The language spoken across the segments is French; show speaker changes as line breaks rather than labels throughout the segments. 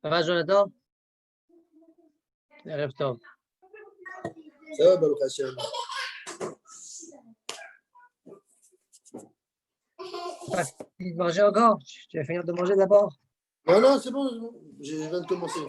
Ça va, Jonathan? Rêve-toi.
Ça va, Baruch Hashem.
Tu manges encore? Tu vas finir de manger d'abord?
Non, non, c'est bon, c'est bon. Je viens de commencer.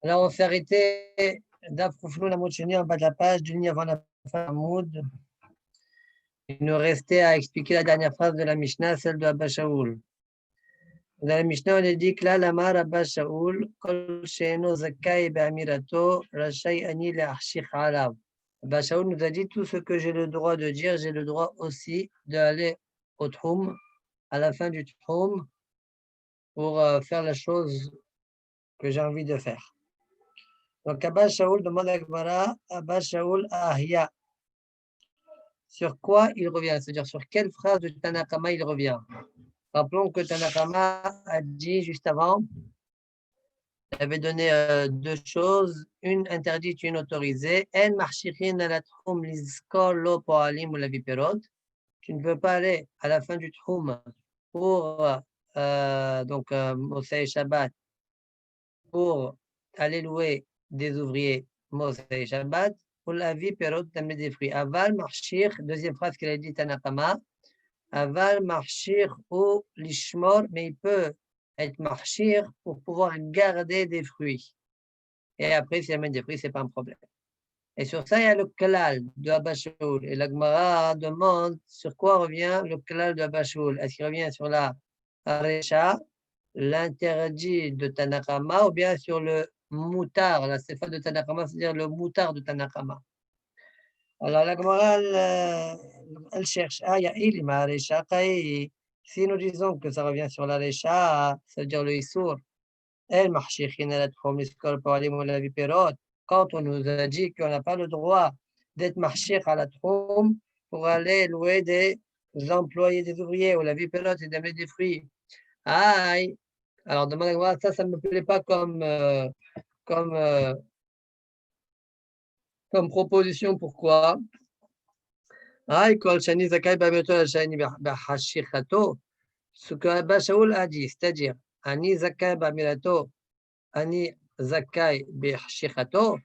Alors, on s'est arrêté d'Afrouflou, la Moucheni, en bas de la page, d'une ligne avant la fin de Moud. Il nous restait à expliquer la dernière phrase de la Mishnah, celle de Abba Shaoul. Dans la Mishnah, on a dit que là, l'amar Abba Shaoul, kol she'eno zakai be'amirato, rachai ani le'achshich alav. Abba Shaoul nous a dit tout ce que j'ai le droit de dire, j'ai le droit aussi d'aller au Tchoum, à la fin du Tchoum, pour faire la chose que j'ai envie de faire. Donc, Abba Shaoul demande à Gemara, Abba Shaoul Ahya. Sur quoi il revient? C'est-à-dire sur quelle phrase de Tanakama il revient? Rappelons que Tanakama a dit juste avant, il avait donné deux choses, une interdite, une autorisée. En marchichin ala tchum lizkor lo poalim ou la viperot. Tu ne peux pas aller à la fin du tchum pour Moshe Shabbat, pour aller louer des ouvriers Moshe Shabbat, pour la viperot d'amener des fruits. Aval marchir, deuxième phrase qu'elle a dit Tanakama. Aval marchir ou lishmor, mais il peut être marchir pour pouvoir garder des fruits. Et après, s'il amène des fruits, ce n'est pas un problème. Et sur ça, il y a le klal de Abba Shaoul. Et la Gemara demande sur quoi revient le klal de Abba Shaoul. Est-ce qu'il revient sur la recha, l'interdit de Tanakama, ou bien sur le moutar, la sefa de Tanakama, c'est-à-dire le moutar de Tanakama? Alors la Gemara, elle cherche. Ah, il y a ilima recha, si nous disons que ça revient sur la recha, c'est-à-dire le issour, el marchichin ala tchum liskor poalim ou la viperot, quand on nous a dit qu'on n'a pas le droit d'être marchir à la tchum pour aller louer des employés, des ouvriers, ou la viperot et d'amener des fruits. Aïe! Alors demande à moi, ça ne me plaît pas comme proposition. Pourquoi? Aïe, kol shani zakai ba'amirto la shani ba'hashichato. Ce que Abba Shaoul a dit, c'est-à-dire, ani zakai ba'amirato, ani zakai ba'hashichato,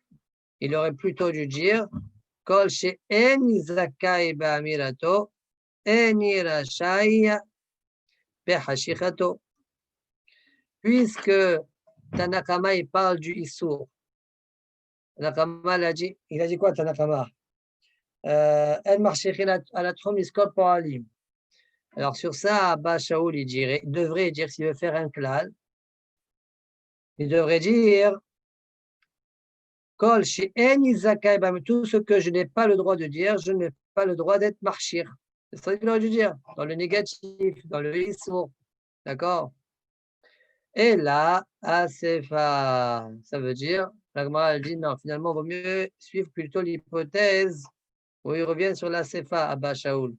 il aurait plutôt dû dire Kol she'eni zakai ba'amirato, eni rashai ba'hashichato. Puisque Tanakama il parle du Issour. Tanakama il a dit quoi Tanakama? El marchichin ala tchum iskol poalim. Alors sur ça, Abba Shaoul il devrait dire, s'il veut faire un klal, il devrait dire Kol she'eni zakai ba'amirato, tout ce que je n'ai pas le droit de dire, je n'ai pas le droit d'être marchir. C'est ça qu'il aurait dû dire, dans le négatif, dans le Issour. D'accord? Et là, Asefa, ça veut dire, la Gemara dit non, finalement, il vaut mieux suivre plutôt l'hypothèse où il revient sur la Sefa, Abba Shaoul.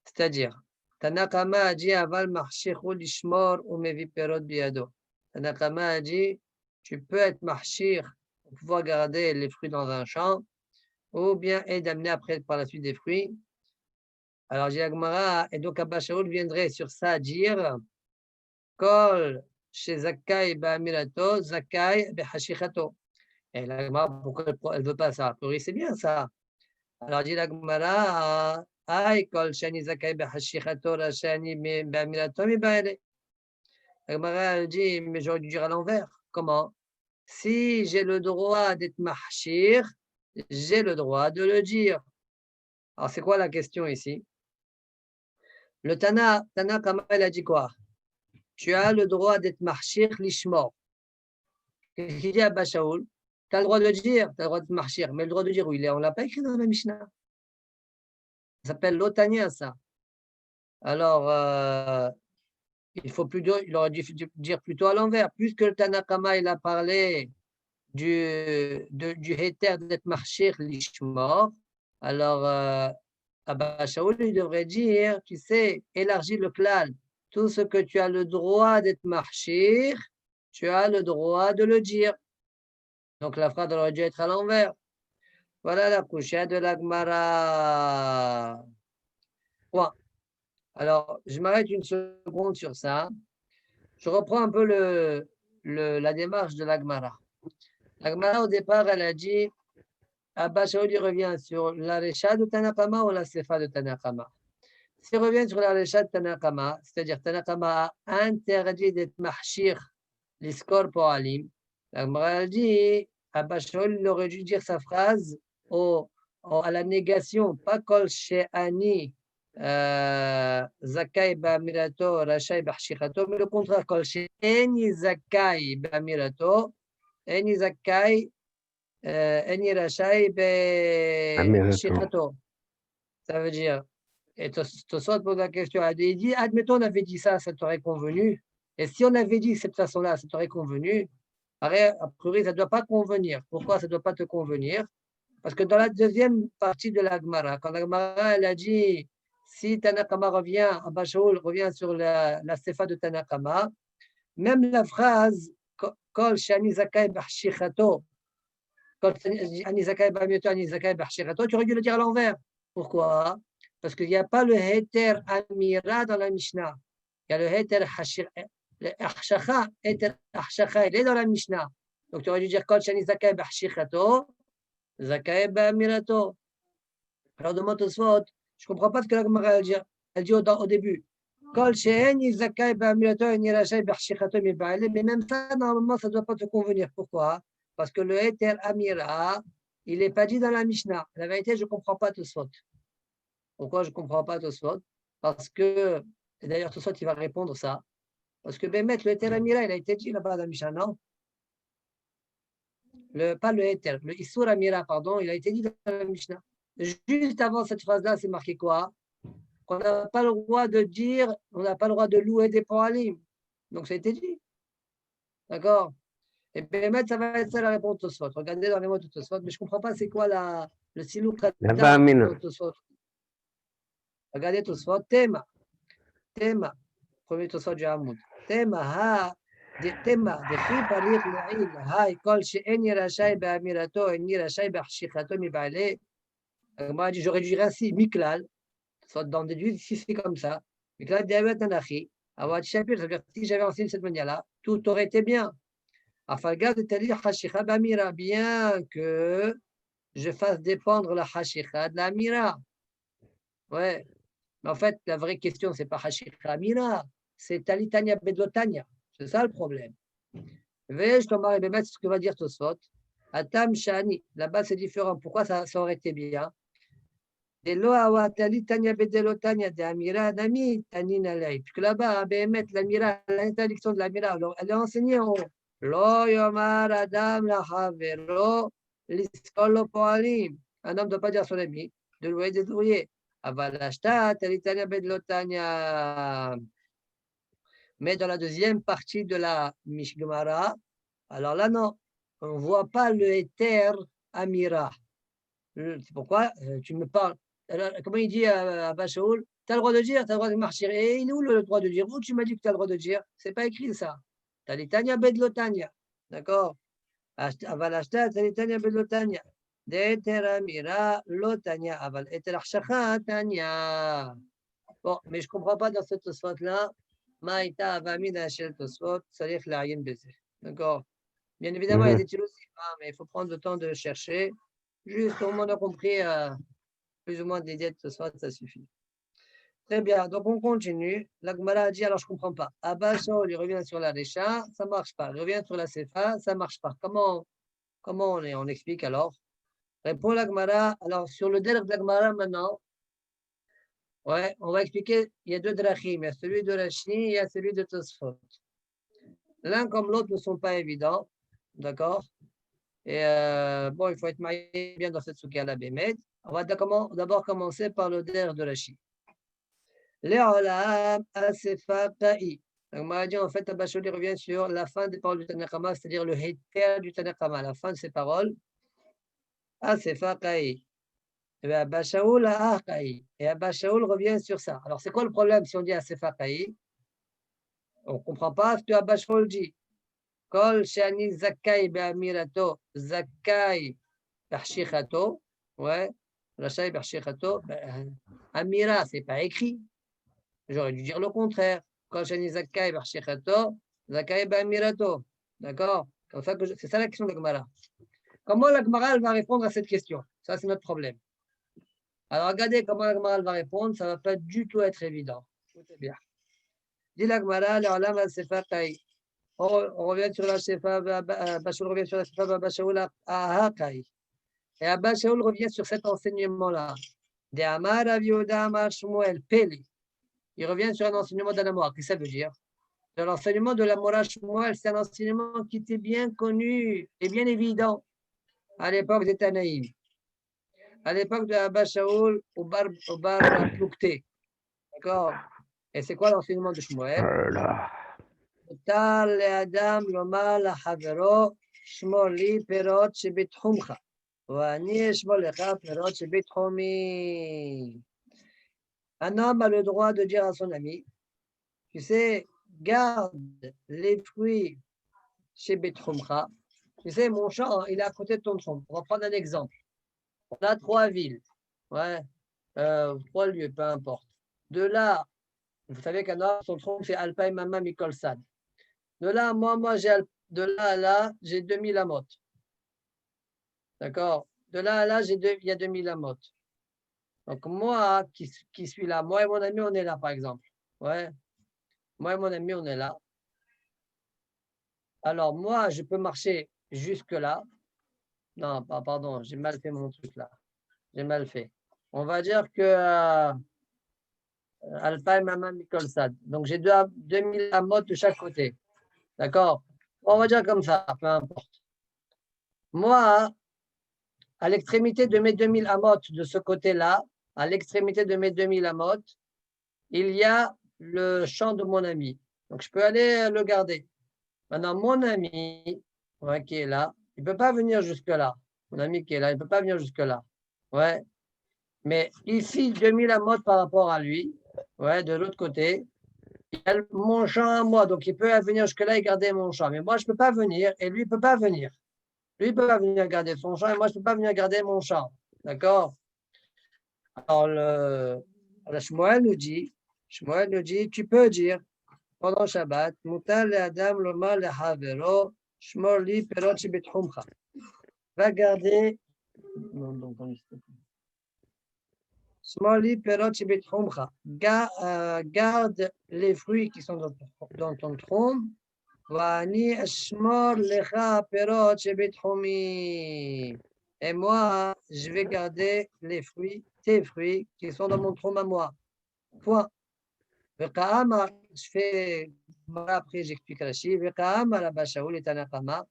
C'est-à-dire, Tanakama a dit Aval marchichu lishmor ou meviperot biado. Tanakama a dit tu peux être marchir pour pouvoir garder les fruits dans un champ ou bien et d'amener après par la suite des fruits. Alors, j'ai la Gemara, et donc Abba Shaoul viendrait sur ça dire Kol chez Zakai Ba'amirato, Zakai Behashichato. Et la Gemara, pourquoi elle ne veut pas ça? A priori, c'est bien ça. Alors dit la Gemara, Aïe, Kol Shani Zakai Behashichato, Rashani Ba'amirato, mi Ba'ele. La Gemara elle dit, mais j'aurais dû dire à l'envers. Comment? Si j'ai le droit d'être mahshir, j'ai le droit de le dire. Alors, c'est quoi la question ici? Le Tana Kama, il a dit quoi? Tu as le droit d'être marchir lishmor. Qu'est-ce qu'il dit à Shaoul? Tu as le droit de le dire, tu as le droit de marchir, mais le droit de dire où il est, on ne l'a pas écrit dans la Mishnah. Ça s'appelle l'Otania, ça. Alors, il aurait dû dire plutôt à l'envers. Puisque le Tanakama, il a parlé du héter d'être marchir lishmor, alors Abba Shaul, il devrait dire, tu sais, élargis le klal. Tout ce que tu as le droit d'être marchir, tu as le droit de le dire. Donc la phrase aurait dû être à l'envers. Voilà la couchette de la Gemara. Point. Alors, je m'arrête une seconde sur ça. Je reprends un peu la démarche de la Gemara. La Gemara, au départ, elle a dit, Abba Shaul, il revient sur la Recha de Tanakama ou la Sefa de Tanakama. S'il revient sur la Recha de Tanakama, c'est-à-dire Tanakama a interdit d'être mahshir l'iskor pour alim, la Gemara dit, Abba Shaul, il aurait dû dire sa phrase à la négation, pas kol she'ani zakai ba'amirato rashai b'hashirato, mais le contraire, kol she'eni zakai ba'amirato, eni zakai, eni rashai b'hashirato. Ça veut dire, et Tosfot pose la question, il dit, admettons, on avait dit ça, ça t'aurait convenu. Et si on avait dit de cette façon-là, ça t'aurait convenu, a priori, ça ne doit pas convenir. Pourquoi ça ne doit pas te convenir? Parce que dans la deuxième partie de la Gemara, quand la Gemara elle a dit si Tanakama revient, Abba Shaul revient sur la Sefa de Tanakama, même la phrase Kol Shani Zakai B'Hashichato, Kol Shani Zakai B'Amioto, Ani Zakai B'Hashichato, tu aurais dû le dire à l'envers. Pourquoi? Parce qu'il n'y a pas le Heter Amira dans la Mishnah. Il y a le Heter Hashir. Le Achshacha, Heter Achshacha, il est dans la Mishnah. Donc tu aurais dû dire Kol Shani Zakai B'Hashichato. Zakai Ba'amirato. Alors demande Tosfot, je ne comprends pas ce que la Gemara elle dit au début. Kol she'eni zakai ba'amirato eni rashai b'hashichato mi ba'ale. Mais même ça, normalement, ça ne doit pas te convenir. Pourquoi? Parce que le Heter Amira, il n'est pas dit dans la Mishnah. La vérité, je ne comprends pas Tosfot. Pourquoi je ne comprends pas Tosfot? Parce que, et d'ailleurs Tosfot, il va répondre ça. Parce que Bémet, le Heter Amira, il a été dit là-bas dans la Mishnah, non? Pas le Heter, le Issur Amira, pardon, il a été dit dans la Mishnah. Juste avant cette phrase-là, c'est marqué quoi? Qu'on n'a pas le droit de dire, on n'a pas le droit de louer des poalim. Donc ça a été dit. D'accord? Et bien, ça va être ça la réponse de Tosfot. Regardez dans les mots de Tosfot, mais je ne comprends pas c'est quoi le silouk de Tosfot. Regardez Tosfot, Tema, premier Tosfot du Hamoud. Tema, דכי פריך לעיל, היי כל שאיני רשאי באמירתו, איני רשאי בהחשיכתו מבעלי. Moi, j'aurais dû dire ainsi, Miklal, soit dans des déduit, si c'est comme ça. Miklal, Diabet Anachi, avoir dit chapitre, c'est-à-dire si j'avais enseigné de cette manière-là, tout aurait été bien. Afalga de Talir Hashicha Bamira, bien que je fasse dépendre la Hashicha de la Mira. Ouais. Mais en fait, la vraie question, c'est pas Hashicha Mira, c'est Talitania Bedotania. C'est ça le problème. Je t'en marie c'est ce que va dire Tosfot. Atam Shani, là-bas c'est différent. Pourquoi ça aurait été bien? Puisque là-bas, l'amira, l'interdiction de l'amira, elle est enseignée en haut. Lo yomar adam lachavero liskolo poalim. Un homme ne doit pas dire à son ami de louer des ouvriers. Avalashtat, alitania bedlotania. Mais dans la deuxième partie de la Mishgemara, alors là, non, on ne voit pas le éther amira. C'est pourquoi tu me parles. Alors, comment il dit à Abba Shaul, tu as le droit de dire, tu as le droit de marcher. Et il est où le droit de dire? Où tu m'as dit que tu as le droit de dire? C'est pas écrit ça. Tu as l'Itania Bedlotania. D'accord? Avalashta, tu as l'Itania Bedlotania. Deteramira Lotania. Aval Eterachchacha Tania. Bon, mais je ne comprends pas dans cette Tosfot-là. Maïta Avamina Shel Tosfot, Salif La'ayin Beze. D'accord? Bien évidemment, il y a des tilos, mais il faut prendre le temps de chercher. Juste, au moins, on a compris plus ou moins des dettes ce soir, ça suffit. Très bien, donc on continue. La Gemara a dit, alors je ne comprends pas. Abba Shaul, il revient sur la Recha, ça ne marche pas. Il revient sur la Sefa, ça ne marche pas. Comment on explique alors? Répond la Gemara. Alors, sur le derrière de la Gemara maintenant, ouais, on va expliquer, il y a deux drachim. Il y a celui de Rashi, il y a celui de Tosfot. L'un comme l'autre ne sont pas évidents, d'accord? Et bon, il faut être marié bien dans cette soukha la Bémed. On va d'abord commencer par le der de Rashi. Le'olam asefa ta'i. Donc, on m'a dit, en fait, Abba Shaul revient sur la fin des paroles du Tanakama, c'est-à-dire le heter du Tanakama, la fin de ces paroles. Asefa ta'i. Et bien, Abba Shaul a Akaï. Et Abba Shaul revient sur ça. Alors, c'est quoi le problème si on dit Asef Akaï? On ne comprend pas ce que Abba Shaul dit. Kol Shani Zakai Be'amirato, Zakai Be'ashichato. Ouais, Rachai Be'ashichato. Amira, ce n'est pas écrit. J'aurais dû dire le contraire. Kol Shani Zakai Be'ashichato, Zakai Be'amirato. D'accord? C'est ça la question de la Gemara. Comment la Gemara va répondre à cette question? Ça, c'est notre problème. Alors, regardez comment la Gemara va répondre. Ça ne va pas du tout être évident. Écoutez bien. Dit la Gemara, l'Olam al-Sefa Kai. On revient sur la Sefa, Bachoul revient sur la Sefa, Bachoul a Kai. Et Abba Shaul revient sur cet enseignement-là. De Amar Avioda Amar Shmuel Peli. Il revient sur un enseignement d'Anamora. Qu'est-ce que ça veut dire? L'enseignement de la Mora Shmuel, c'est un enseignement qui était bien connu et bien évident à l'époque des Tanaïm, à l'époque de Abba Shaul au bar Ploukté. D'accord? Et c'est quoi l'enseignement de Shmuel? Tal Adam Lomar la Havero Shmoli Perot Shebetchumcha. Vani Shmolecha Perot Shebetchumi. Un homme a le droit de dire à son ami, tu sais, garde les fruits chez Betchumcha. Tu sais, mon champ, il est à côté de ton champ. On va prendre un exemple. On a 3 villes, ouais, 3 lieux, peu importe. De là, vous savez qu'un homme, son tronc, c'est Alpaï Mama Mikol Sad. De là, moi, de là à là, j'ai 2000 amotes. D'accord? De là à là, il y a 2000 amotes. Donc, moi, qui suis là, moi et mon ami, on est là, par exemple. Ouais. Moi et mon ami, on est là. Alors, moi, je peux marcher jusque-là. Non, pardon, j'ai mal fait mon truc là. J'ai mal fait. On va dire que Alpha et Mama Mikolsad. Donc, j'ai 2000 amotes de chaque côté. D'accord? On va dire comme ça, peu importe. Moi, à l'extrémité de mes 2000 amotes de ce côté-là, à l'extrémité de mes 2000 amotes, il y a le champ de mon ami. Donc, je peux aller le garder. Maintenant, mon ami ouais, qui est là, il ne peut pas venir jusque-là. Mon ami qui est là, il ne peut pas venir jusque-là. Ouais. Mais ici, 2000 amotes par rapport à lui, ouais, de l'autre côté, il y a mon champ à moi. Donc, il peut venir jusque-là et garder mon champ. Mais moi, je ne peux pas venir et lui, il ne peut pas venir. Lui, il ne peut pas venir garder son champ et moi, je ne peux pas venir garder mon champ. D'accord? Alors, le Shmuel nous dit, tu peux dire pendant Shabbat, Mutar le Adam lomar le Havero, Shmor li perot shebetchumcha. Va garder, Shmor li perot shebetchumcha. Garde les fruits qui sont dans ton tronc. Vani shmor lecha perot shebetchumi. Et moi, je vais garder les fruits, tes fruits qui sont dans mon tronc à moi. Point. Je fais après j'explique Rashi. Abba Shaul et Tanakama.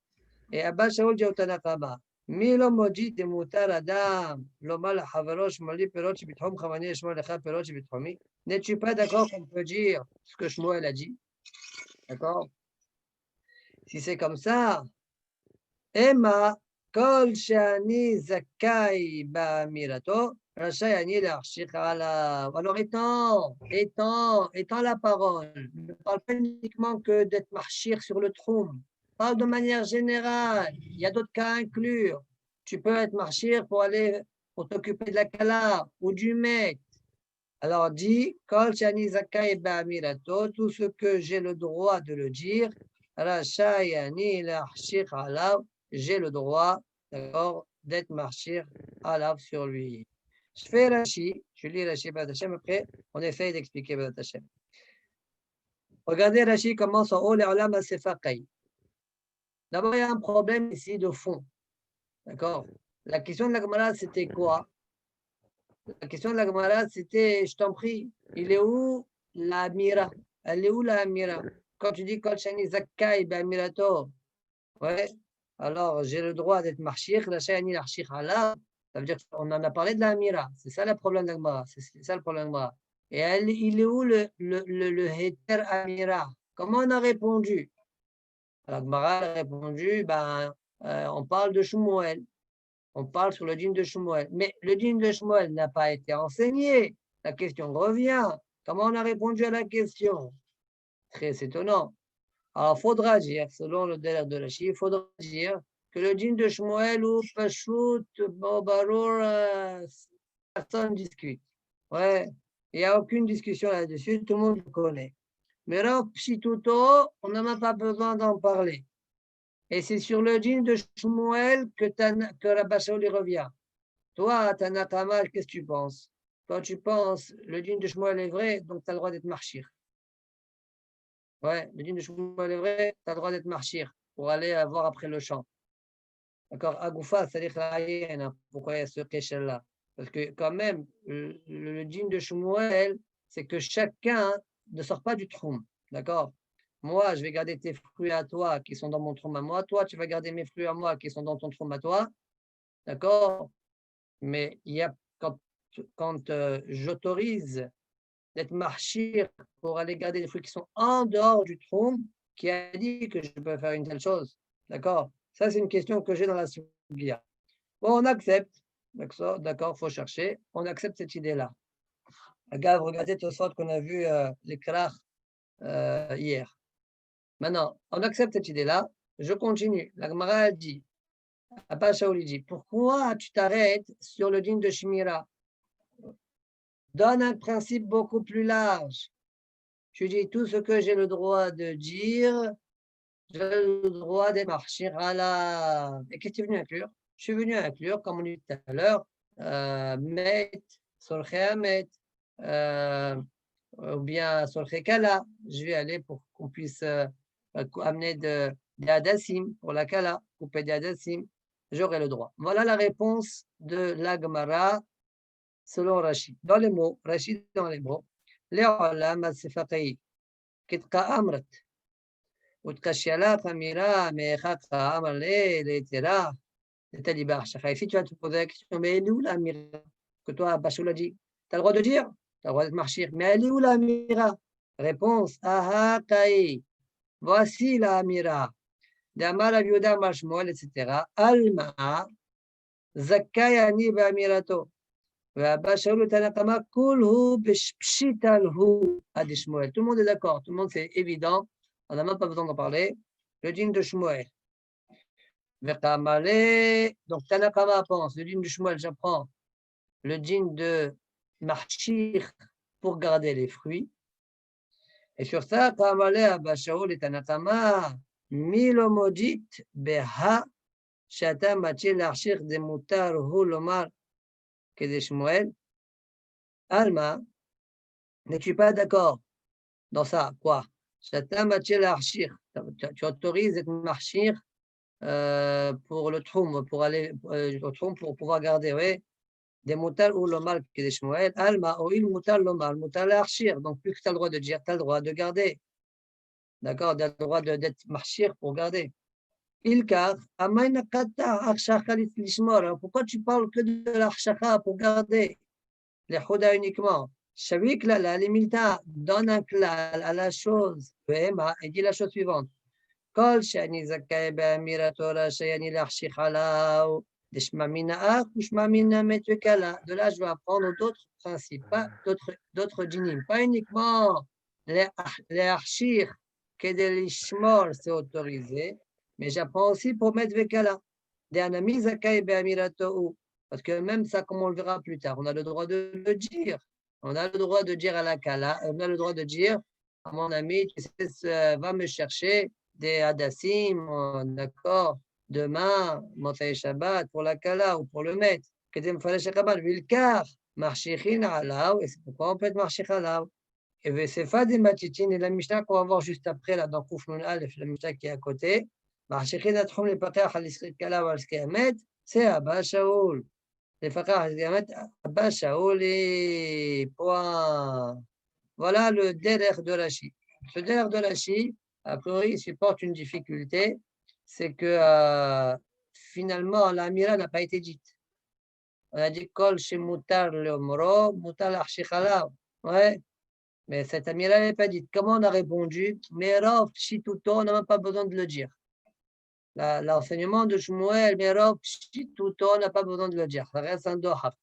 Et Abba Shaul dit au Tanakama. Milo moji de mutar adam lomal havarosh mali perot shebitchum chavani shmol lecha perot shebitchumi. N'es-tu pas d'accord qu'on peut dire ce que Shmuel a dit? D'accord? Si c'est comme ça, Emma kol shani zakai ba mirato. Alors, étant la parole, ne parle pas uniquement que d'être marchir sur le trône. Parle de manière générale. Il y a d'autres cas à inclure. Tu peux être marchir pour aller, pour t'occuper de la kala ou du mec. Alors, dis, Kol shani zakai ba'amirato, tout ce que j'ai le droit de le dire, j'ai le droit, d'accord, d'être marchir alav sur lui. Je fais Rashi, je lis Rashi B'at Hashem, après on essaye d'expliquer B'at Hashem. Regardez Rashi commence en haut, les olam al-sefaqai. D'abord, il y a un problème ici de fond. D'accord? La question de la Gemara, c'était quoi? La question de la Gemara, c'était, je t'en prie, il est où la mira? Elle est où la mira? Quand tu dis Kol Shani Zakkai B'amirato, ouais, alors j'ai le droit d'être marchir, la Shani l'archir Allah. Ça veut dire qu'on en a parlé de la mira. C'est ça le problème de la Gemara. C'est ça le problème de la Gemara. Et il est où le Heter Amira? Comment on a répondu? La Gemara a répondu, ben, on parle de Shmuel. On parle sur le dîn de Shmuel. Mais le dîn de Shmuel n'a pas été enseigné. La question revient. Comment on a répondu à la question? Très étonnant. Alors, il faudra dire, selon le délai de Rashi, il faudra dire que le dîn de Shmuel ou Pashut, Barour, personne ne discute. Ouais, il n'y a aucune discussion là-dessus, tout le monde le connaît. Mais Rav Pshituto, on n'a même pas besoin d'en parler. Et c'est sur le dîn de Shmuel que Rabba Shaul y revient. Toi, Tanakama, qu'est-ce que tu penses? Quand tu penses, le dîn de Shmuel est vrai, donc tu as le droit d'être marchir. Ouais, le dîn de Shmuel est vrai, tu as le droit d'être marchir pour aller voir après le champ. D'accord? Agoufa, c'est-à-dire pourquoi il y a ce kéchel-là? Parce que quand même, le dîn de Shmuel, c'est que chacun ne sort pas du troum. D'accord? Moi, je vais garder tes fruits à toi qui sont dans mon troum à moi. Toi, tu vas garder mes fruits à moi qui sont dans ton troum à toi. D'accord? Mais il y a, quand j'autorise d'être marchir pour aller garder des fruits qui sont en dehors du troum, qui a dit que je peux faire une telle chose. D'accord? Ça, c'est une question que j'ai dans la Sugia. Bon, on accepte. D'accord, il faut chercher. On accepte cette idée-là. Regarde, regardez tout ça qu'on a vu les krach hier. Maintenant, on accepte cette idée-là. Je continue. La Gemara dit, Abba Shaul dit, pourquoi tu t'arrêtes sur le dîn de Shmira? Donne un principe beaucoup plus large. Tu dis tout ce que j'ai le droit de dire, j'ai le droit de marcher à la. Et qu'est-ce que tu es venu inclure? Je suis venu inclure, comme on dit tout à l'heure, Met, Solche Met, ou bien Solche Kala. Je vais aller pour qu'on puisse amener des Hadassim pour la Kala, couper des Hadassim. J'aurai le droit. Voilà la réponse de l'Agmara selon Rachid. Dans les mots, Rachid dans les mots, Léolam al-Sifaqi, Kitka Amrat. وتكشي لك أميرا ميخاك عمل إيه ليترا لتلي si tu vas te poser la question, mais elle est où l'Amira? Que toi, Bachoul a dit, tu as le droit de dire, tu as le droit de marcher, mais elle est où l'Amira? Réponse, aha, kaï, voici l'Amira. Damar Abiuda Mashmoel, etc. Alma, Zakayani Bamirato. Tout le monde est d'accord, tout le monde c'est évident, on n'a même pas besoin d'en parler. Le dîn de Shmuel. Donc Tanakama pense, le dîn de Shmuel, j'apprends le dîn de Marchir pour garder les fruits. Et sur ça, Kamale Abba Shaul et Tanakama, Milomodit Beha, Shata Machil Archir de Mutar Hulomar, que de Shmuel. Alma, n'es-tu pas d'accord dans ça? Quoi? Tu autorises être marchir pour le troum, pour aller au troum pour pouvoir garder, oui. Des moutals ou le mal qui est Shmuel. Alma, ou il moutal le mal, moutal archir. Donc, plus que tu as le droit de dire, tu as le droit de garder. D'accord? Tu as le droit d'être marchir pour garder. Ilkar, Amaina Kata, Arshaka Lishmor. Pourquoi tu parles que de l'Arshaka pour garder les Houda uniquement? Shavik Lala, les militants donnent un klal à la chose. Et dit la chose suivante. Kol Shani Zakai Be'amira Torah Shayani Larshi Khalau. De là, je vais apprendre d'autres principes, pas d'autres dînim, pas uniquement les archir, que de l'ishmor, c'est autorisé, mais j'apprends aussi pour mettre vekala. Des anami zakai be'amirato. Parce que même ça, comme on le verra plus tard, on a le droit de le dire. On a le droit de dire à la kala, on a le droit de dire à mon ami, tu sais, va me chercher des hadassim, d'accord, demain, Motsai Shabbat, pour la Kala ou pour le maître, Kedem Falash Kabal, Vilkar, Marchichin Alaou, et c'est pourquoi on peut être Marchich Alaou. Et c'est Fadi Matitin et la Mishnah qu'on va voir juste après, là, dans Koufnoun Aleph, la Mishnah qui est à côté. Marchichin Atchom les Patach, Al-Iskrit Kala, Al-Skamet, c'est Abba Shaoul. Les Fakar, Al-Skamet, Abba Shaoul et point. Voilà le derrière de Rashi. Ce derrière de Rashi, a priori, il supporte une difficulté, c'est que finalement, l'amira n'a pas été dite. On a dit Kol chez Moutar le Moro, Moutar l'Archichala. Ouais, mais cette amira n'est pas dite. Comment on a répondu? Mais Rav Chituto, on n'a même pas besoin de le dire. L'enseignement de Shmuel, Merov, Shituto, on n'a pas besoin de le dire. Ça reste un doha.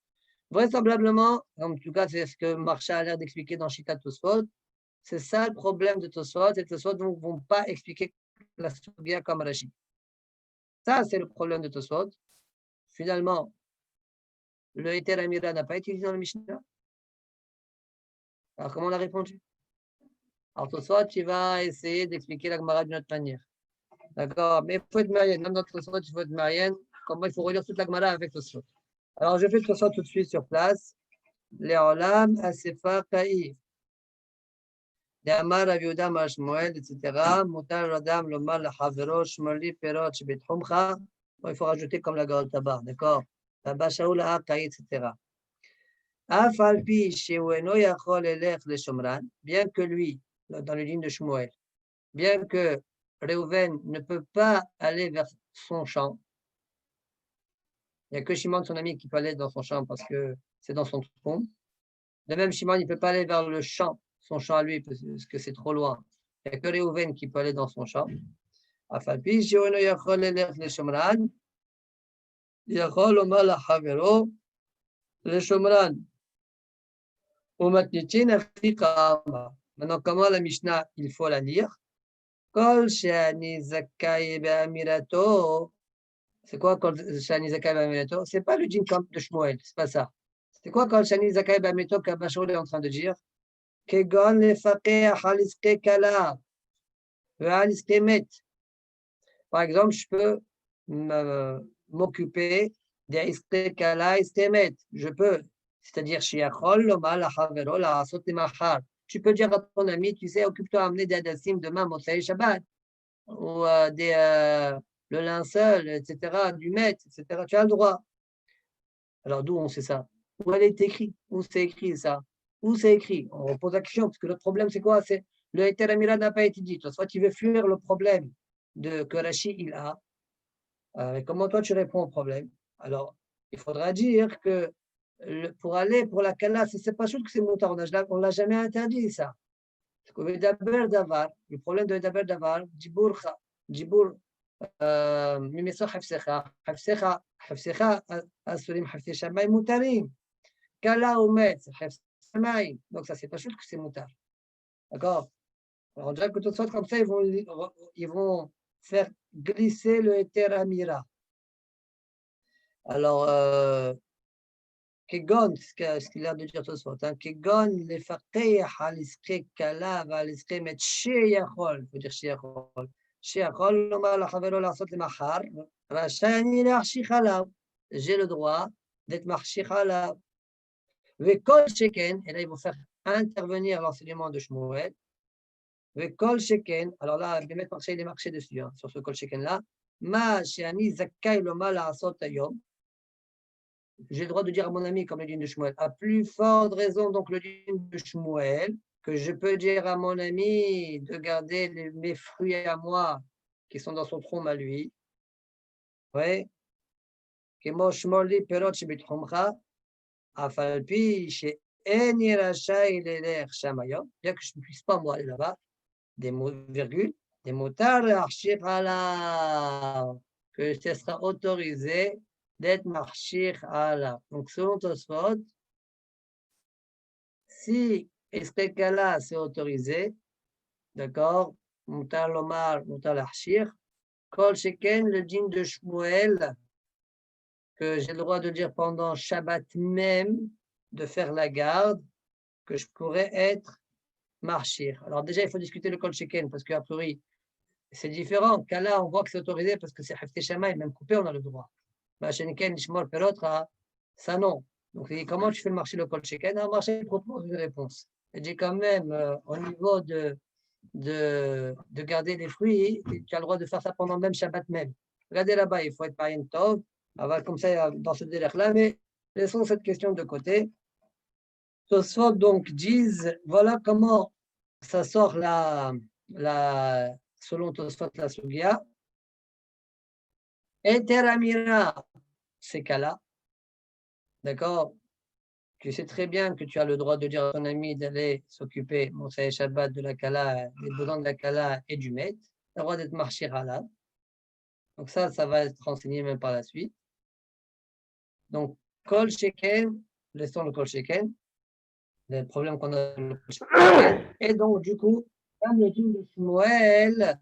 Vraisemblablement, en tout cas, c'est ce que Marsha a l'air d'expliquer dans Shita Tosfot. C'est ça le problème de Tosfot, et Tosfot ne vont pas expliquer la Sugia comme Rachid. Ça, c'est le problème de Tosfot. Finalement, le Heter Amira n'a pas été utilisé dans le Mishnah. Alors, comment on a répondu? Alors, Tosfot, tu vas essayer d'expliquer la Gemara d'une autre manière. D'accord? Mais il faut être marié. Même dans Tosfot, il faut être marié. Comment il faut relire toute la Gemara avec Tosfot. Alors, je fais Tosfot tout de suite sur place. Le'olam Asefa Kaïf. D'Amar Aviuda Mashmuel, etc. Mutar Radam Lomar Lahavero Shmoli Perot Shbetchumcha. Il faut rajouter comme la Gaol Tabar, d'accord? Tabar Shaoul Ha'kai, etc. Afalpi Sheweno Yachol Elech le Shomran, bien que lui, dans les lignes de Shmuel, bien que Reuven ne peut pas aller vers son champ, il n'y a que Shimon, son ami, qui peut aller dans son champ parce que c'est dans son trône. De même, Shimon, il ne peut pas aller vers le champ, son champ à lui, parce que c'est trop loin. Il n'y a que Reuven qui peut aller dans son champ. Afalpi Sheweno Yachol Elech le Shomran, Yachol Omar Lahavero le Shomran. Maintenant, comment la Mishnah, il faut la lire? Kol Shani Zakai Be'amirato. C'est quoi Kol Shani Zakai Be'amirato? C'est pas le djinn de Shmuel, c'est pas ça. C'est quoi Kol Shani Zakai Be'amirato qu'Abashol est en train de dire? Kegon Lefaqeh Haliske Kala Ve'aliske Met. Par exemple, je peux m'occuper des Iske Kala Iske Met. Je peux. C'est-à-dire, tu peux dire à ton ami, tu sais, occupe-toi à amener des hadassim demain, Motsai Shabbat, ou le linceul, etc., du maître, etc. Tu as le droit. Alors, d'où on sait ça? Où elle est écrite? Où c'est écrit ça? Où c'est écrit? On pose la question, parce que le problème, c'est quoi? C'est le Heter Amira n'a pas été dit. Soit tu veux fuir le problème que Rashi il a. Comment toi, tu réponds au problème? Alors, il faudra dire que pour aller pour la Kala, c'est pas sûr que c'est moutar. On ne l'a jamais interdit, ça. Le problème de Daber Davar, Djibour, Mimeso Hafsecha, Hafsecha, Asurim, Hafse Shamay, Moutarim. Kala ou Metz, Hafse Shamay. Donc, ça, c'est pas sûr que c'est moutar. D'accord? Alors, on dirait que tout ça, comme ça, ils vont faire glisser le Heter Amira. Alors, Kegon, ce qu'il a de dire ce soir, Kegon, les faqih, haliske kala, haliske met sheyachol, il faut dire sheyachol. Sheyachol, lomar la chavero l'arsot le machar, rachani l'archich alav. J'ai le droit d'être marchich alav. Vekol sheken, et là, ils vont faire intervenir l'enseignement de Shmuel. Vekol sheken, alors là, Bémet Marché, il est marché dessus, sur ce kol sheken là. Ma sheani zakkai lomar l'arsot ayom. J'ai le droit de dire à mon ami, comme le dîne de Shmuel, à plus forte raison, donc le dîne de Shmuel, que je peux dire à mon ami de garder mes fruits à moi qui sont dans son tronc à lui. Oui. Bien que je ne puisse pas moi aller là-bas, des mots, virgule, des motards, que ce sera autorisé d'être marchir à la. Donc, selon Tosfot, si Estekala c'est autorisé, d'accord, Moutar Lomar, Moutar Lachir, Kol Sheken, le djinn de Shmuel, que j'ai le droit de dire pendant Shabbat même, de faire la garde, que je pourrais être marchir. Alors, déjà, il faut discuter le Kol Sheken, parce qu'à priori, c'est différent. Kala, on voit que c'est autorisé parce que c'est Hafte Shamaï, même coupé, on a le droit. Sheniken, Shmor, Perotra, ça non. Donc, comment tu fais le marché le Kol Sheken? Un marché propose une réponse. Et j'ai quand même, au niveau de garder les fruits, tu as le droit de faire ça pendant même Shabbat même. Regardez là-bas, il faut être parien tov, comme ça dans ce délai-là, mais laissons cette question de côté. Tosfot donc disent, voilà comment ça sort selon Tosfot la Sugia. Heter Amira, ces cas-là, d'accord? Tu sais très bien que tu as le droit de dire à ton ami d'aller s'occuper, Moussa et Shabbat, de la Kala, des besoins de la Kala et du Met. Tu as le droit d'être marché là. Donc ça va être renseigné même par la suite. Donc, Kol Sheken, laissons le Kol Sheken, le problème qu'on a avec le Kol Sheken. Et donc, du coup, comme le dîme de Shmuel,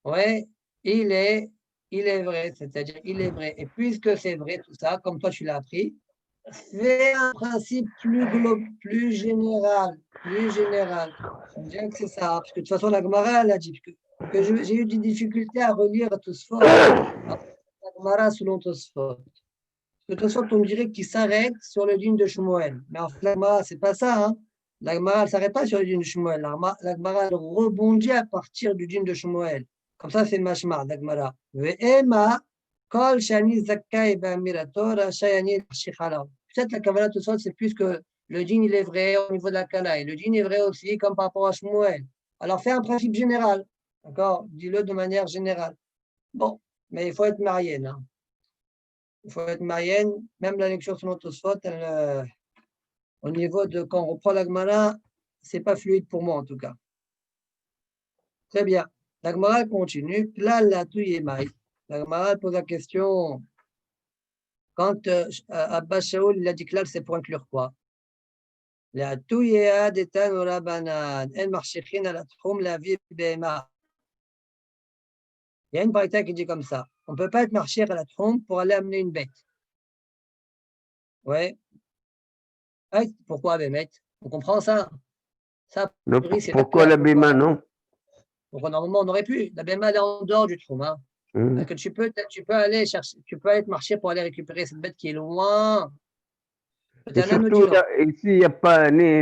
ouais, il est vrai, c'est-à-dire il est vrai. Et puisque c'est vrai tout ça, comme toi tu l'as appris, c'est un principe plus général, plus général. On dirait que c'est ça, parce que de toute façon, la Gemara, elle a dit que j'ai eu des difficultés à relire Tosfot, la Gemara selon Tosfot. De toute façon, on dirait qu'il s'arrête sur le dîme de Shmuel. Mais en fait, la Gemara, c'est pas ça, hein. La Gemara, elle s'arrête pas sur le dîme de Shmuel. La Gemara, elle rebondit à partir du dîme de Shmuel. Comme ça, c'est Mashma, la Gemara. Ve'ema, kol shani zakkai ba'amirato, rashayani l'ashichala. Peut-être la Kabbalah, tout ça, c'est plus que le dîme, il est vrai au niveau de la Kala. Et le dîme est vrai aussi, comme par rapport à Shmuel. Alors, fais un principe général. D'accord? Dis-le de manière générale. Bon, mais il faut être marié, hein. Il faut être marienne, même la lecture sur Tosfot, au niveau de quand on reprend la Gemara, c'est pas fluide pour moi en tout cas. Très bien. La Gemara continue. Là, la Touyemaï. La Gemara pose la question quand Abba Shaul il a dit que là, c'est pour inclure quoi? La Touyea d'Etan Orabanan, El Marchechin ala Tchum la vie Bema. Il y a une braïta qui dit comme ça. On ne peut pas être marché à la Tchum pour aller amener une bête. Ouais. Pourquoi Bémet? On comprend ça? Ça,
Non,
c'est pas
pourquoi
clair.
la Bima, non?
Donc, normalement, on aurait pu. La BMA, elle est en dehors du trou. Hein. Parce que tu peux aller chercher, tu peux aller marcher pour aller récupérer cette bête qui est loin.
Et surtout, ici, il n'y a pas ni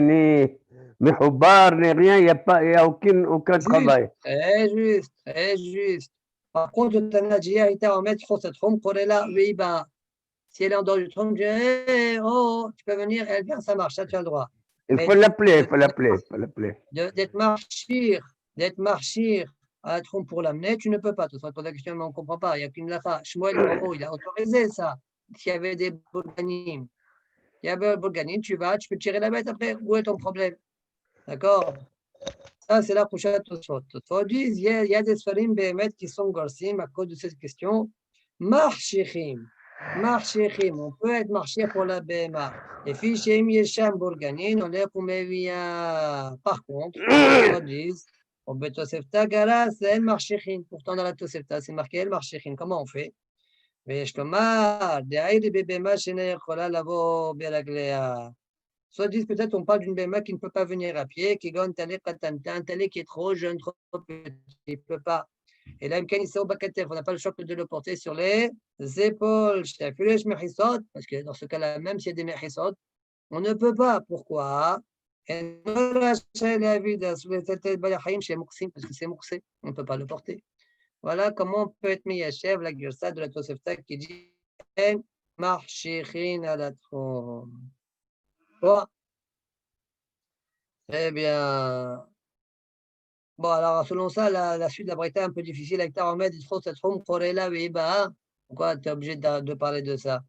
Mehoubar, ni rien, il n'y a aucun travail.
Très juste, très juste. Par contre, Tanadia, il t'a en mettre sur cette trompe pour elle là. Oui, bah, si elle est en dehors du trompe, tu dis, hey, oh, tu peux venir, elle vient, ça marche, ça tu as le droit.
Il faut l'appeler, il faut l'appeler.
D'être marchir à la trompe pour l'amener, tu ne peux pas. Tu te poses la question, mais on ne comprend pas. Il n'y a qu'une lacha. Shmuel, il a autorisé ça. S'il y avait des bourganim, il y avait un bourganim, tu peux tirer la bête après. Où est ton problème? D'accord? Ça, c'est la prochaine Tosfot. Tosfot disent, il y a des sfarim bémet qui sont gorsim à cause de cette question. Marchichim. Marchichim. On peut être marché pour la BMA. Les fiches Yesham Bourganin, on les Koumévia. Par contre, Tosfot disent, au Betosefta Gara, c'est El Marchichin. Pourtant, dans la Tosefta, c'est marqué El Marchichin. Comment on fait? Mais je te marre, des aïdes BBMA, chez Nekola, Lavo, Beraglea. Soit disent peut-être on parle d'une BMA qui ne peut pas venir à pied, qui gagne un télé qui est trop jeune, trop petit, il ne peut pas. Et là, on n'a pas le choix de le porter sur les épaules. Parce que dans ce cas-là, même s'il y a des mechisot, on ne peut pas. Pourquoi? Parce que c'est mouxé, on ne peut pas le porter. Voilà comment on peut être miyachev la girsa de la Tosefta qui dit marchichin à la trom. Bon, très bien. Bon, alors selon ça, la suite de la Braïta est un peu difficile. Avec ta remède, il faut cette trom, korela, veiba. Pourquoi tu es obligé de parler de ça?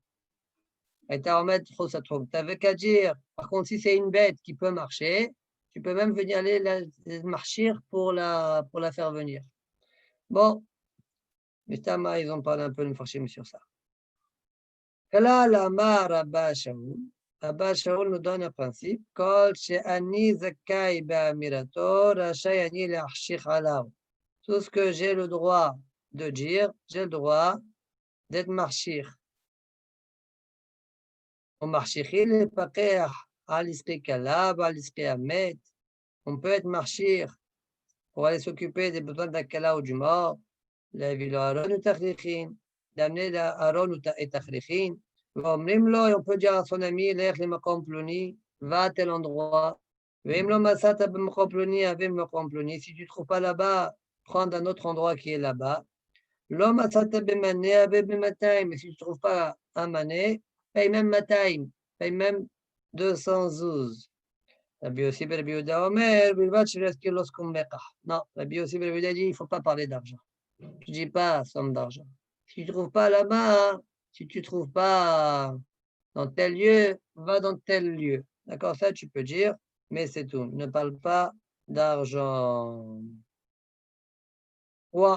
Avec ta remède, il faut cette trom. Tu n'avais qu'à dire, par contre, si c'est une bête qui peut marcher, tu peux même venir aller marcher pour la faire venir. Bon, mais Tama, ils ont parlé un peu de me sur ça. Là, la mar Abba Shaul. Abba Shaul nous donne un principe. Kol she'ani zakai ba'amirato, rachai ani le'achshich alav. Tout ce que j'ai le droit de dire, j'ai le droit d'être marchir. On marchir, il est pas clair. Al-isri kalab, al-isri amet. On peut être marchir pour aller s'occuper des besoins d'un kala ou du mort. La ville Aaron ou Tachlichin. D'amener la Aaron et Tachlichin. On peut dire à son ami, va à tel endroit. Si tu ne trouves pas là-bas, prends un autre endroit qui est là-bas. Mais si tu ne trouves pas un mané, paye même mataim, paye même 212. Rabbi Yossi ben Rabbi Yehuda Omer, non, Rabbi Yossi ben Rabbi Yehuda dit, il ne faut pas parler d'argent. Je ne dis pas somme d'argent. Si tu ne trouves pas là-bas, si tu ne trouves pas dans tel lieu, va dans tel lieu. D'accord, ça tu peux dire, mais c'est tout. Ne parle pas d'argent. Ouais.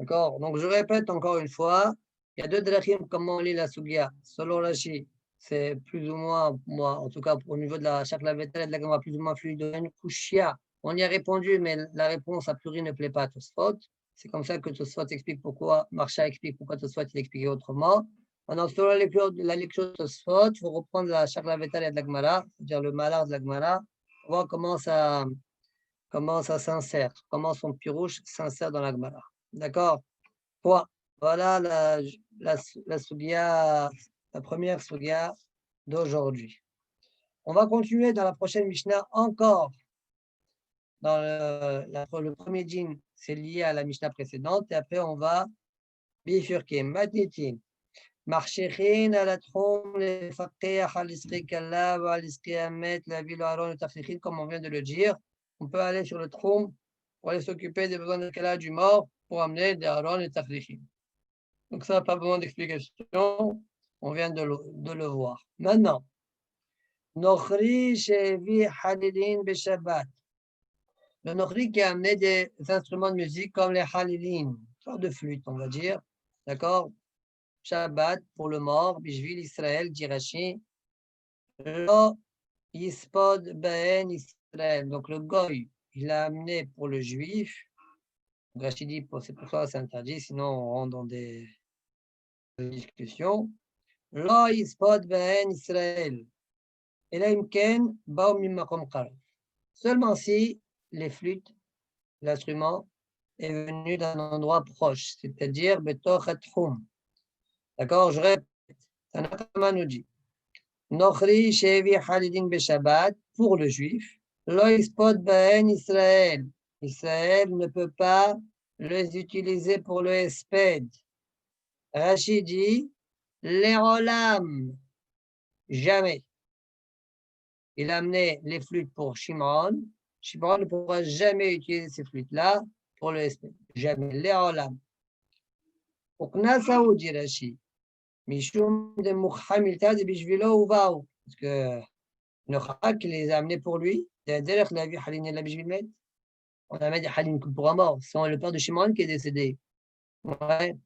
D'accord? Donc, je répète encore une fois, il y a deux drachim, comment on lit la Sugia. Selon Rashi, c'est plus ou moins, moi, en tout cas, au niveau de la Shaklavetel et de la Gemara, plus ou moins fluide. Une kushia, on y a répondu, mais la réponse a priori ne plaît pas à Tosfot. C'est comme ça que Tosfot explique pourquoi, Marsha explique pourquoi Tosfot il expliquait autrement. Maintenant, selon la lecture de Tosfot, il faut reprendre la Shaklavetel et de la Gemara, c'est-à-dire le malheur de la Gemara, pour voir comment ça s'insère, comment son pirouche s'insère dans la Gemara. D'accord? Point. Voilà la Sugia, la première Sugia d'aujourd'hui. On va continuer dans la prochaine Mishnah encore. Dans le premier djinn, c'est lié à la Mishnah précédente. Et après, on va bifurquer. Matnitin. Marchechin à la trompe, les faqih, à l'isri kalla, à l'isri amet, la ville aron, le tafrichin, comme on vient de le dire. On peut aller sur le trompe pour aller s'occuper des besoins de kalla du mort pour amener des aron et tafrichin. Donc ça n'a pas besoin d'explication, on vient de le voir. Maintenant, Nochri Shevi Halilin Beshabbat. Le Nochri qui a amené des instruments de musique comme les Halilin, sorte de flûte, on va dire. D'accord? Shabbat pour le mort, Bishvil Israël, dit Rashi. Lo Yispod Baen Israël. Donc le Goy, il a amené pour le juif. Rashi dit, c'est pour ça c'est interdit, sinon on rentre dans des discussions. Lo Yispod Baen Israël. Et là, Imken, Baum Mimakom Qarab. Seulement si les flûtes, l'instrument, est venu d'un endroit proche, c'est-à-dire Betoch Atchum. D'accord? Je répète. Tanakama nous dit Nochri Shevi Halidin Beshabbat, pour le juif, Lo Yispod Baen Israël. Israël ne peut pas les utiliser pour le Esped. Rashi dit Lerolam, jamais. Il a amené les flûtes pour Shimon. Shimon ne pourra jamais utiliser ces flûtes-là pour le Esped. Jamais. Lerolam. Uknasaou dit Rashi. Mishum de Mukhamilta de Bishvilo Uvao. Parce que Nochak les a amenés pour lui. Derrière, il a vu Halin la Bishvilmet. On a mis Halin pour un mort. C'est le père de Shimon qui est décédé. Ouais.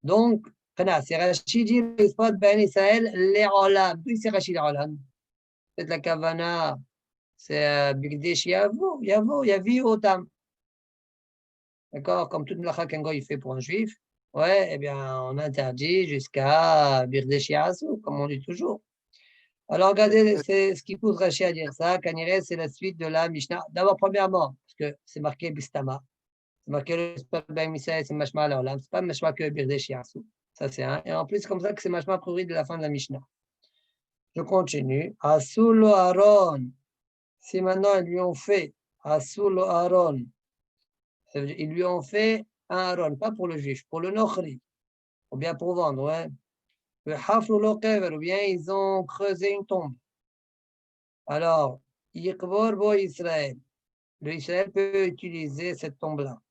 Donc, c'est Rashi dit Esped Ben Israël, Lerolam. D'où c'est Rashi Lerolam? C'est la Kavana. C'est Bigdesh Yavo, Yavi Otam. D'accord? Comme toute mlacha qu'un goy fait pour un juif, ouais, eh bien, on interdit jusqu'à Bigdesh Yasu, comme on dit toujours. Alors, regardez, c'est ce qui pousse Rashi à dire ça. Kanire, c'est la suite de la Mishnah. D'abord, premièrement, parce que c'est marqué Bistama. C'est marqué le Spalbem Misaël, c'est Mashma à l'Olam. C'est pas Mashma que Bigdesh Yasu. Ça, c'est un. Et en plus, c'est comme ça que c'est Mashma a priori de la fin de la Mishnah. Je continue. Asulo Aaron. Si maintenant ils lui ont fait Asul Aaron, ils lui ont fait un Aaron, pas pour le juif, pour le Nochri, ou bien pour vendre, ouais. Le Haflu Lokever, ou bien ils ont creusé une tombe. Alors, Yikbor Bo Israël, le Israël peut utiliser cette tombe-là.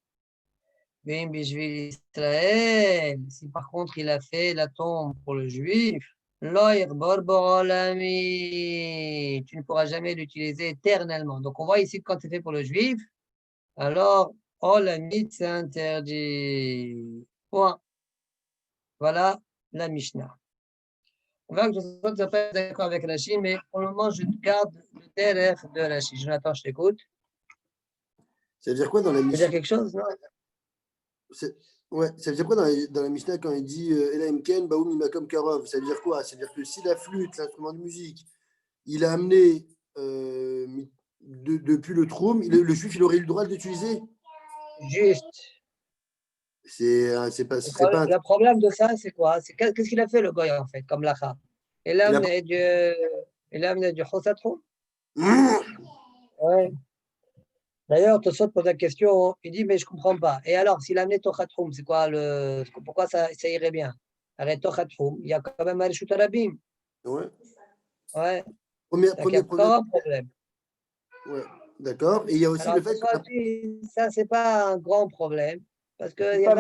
Bien, Bishvil Israël, si par contre il a fait la tombe pour le juif, Lo Yikbor Bo Olami, tu ne pourras jamais l'utiliser éternellement. Donc on voit ici que quand c'est fait pour le juif, alors, oh, la mythe, c'est interdit. Point. Voilà la Mishnah. On verra que je ne suis pas d'accord avec Rashi, mais pour le moment, je garde le derrière de Rashi. Jonathan, je t'écoute.
Ça veut dire quoi dans la
Tu veux
Mishnah?
dire quelque chose, non?
Ouais, ça veut dire quoi dans la Mishnah quand il dit Elaim Ken, Baoum Imakom Karov? Ça veut dire quoi? Ça veut dire que si la flûte, l'instrument de musique, il a amené depuis le Troum, le juif, il aurait eu le droit de l'utiliser?
Juste.
C'est pas, ce serait pas
Le problème de ça, c'est quoi? C'est qu'est-ce qu'il a fait, le goy, en fait, comme lacha? Il a amené du Chosatrou. Ouais. D'ailleurs, Tosot pose la question, il dit, mais je ne comprends pas. Et alors, s'il a amené Tochatroum, c'est quoi pourquoi ça irait bien? Arrête Tochatroum, il y a quand même Arishut Arabim.
Ouais.
Ouais.
Premier
il y a encore un problème.
Ouais, d'accord. Et il y a aussi
Alors,
le fait que.
Ça, c'est pas un grand problème, parce qu'il n'y a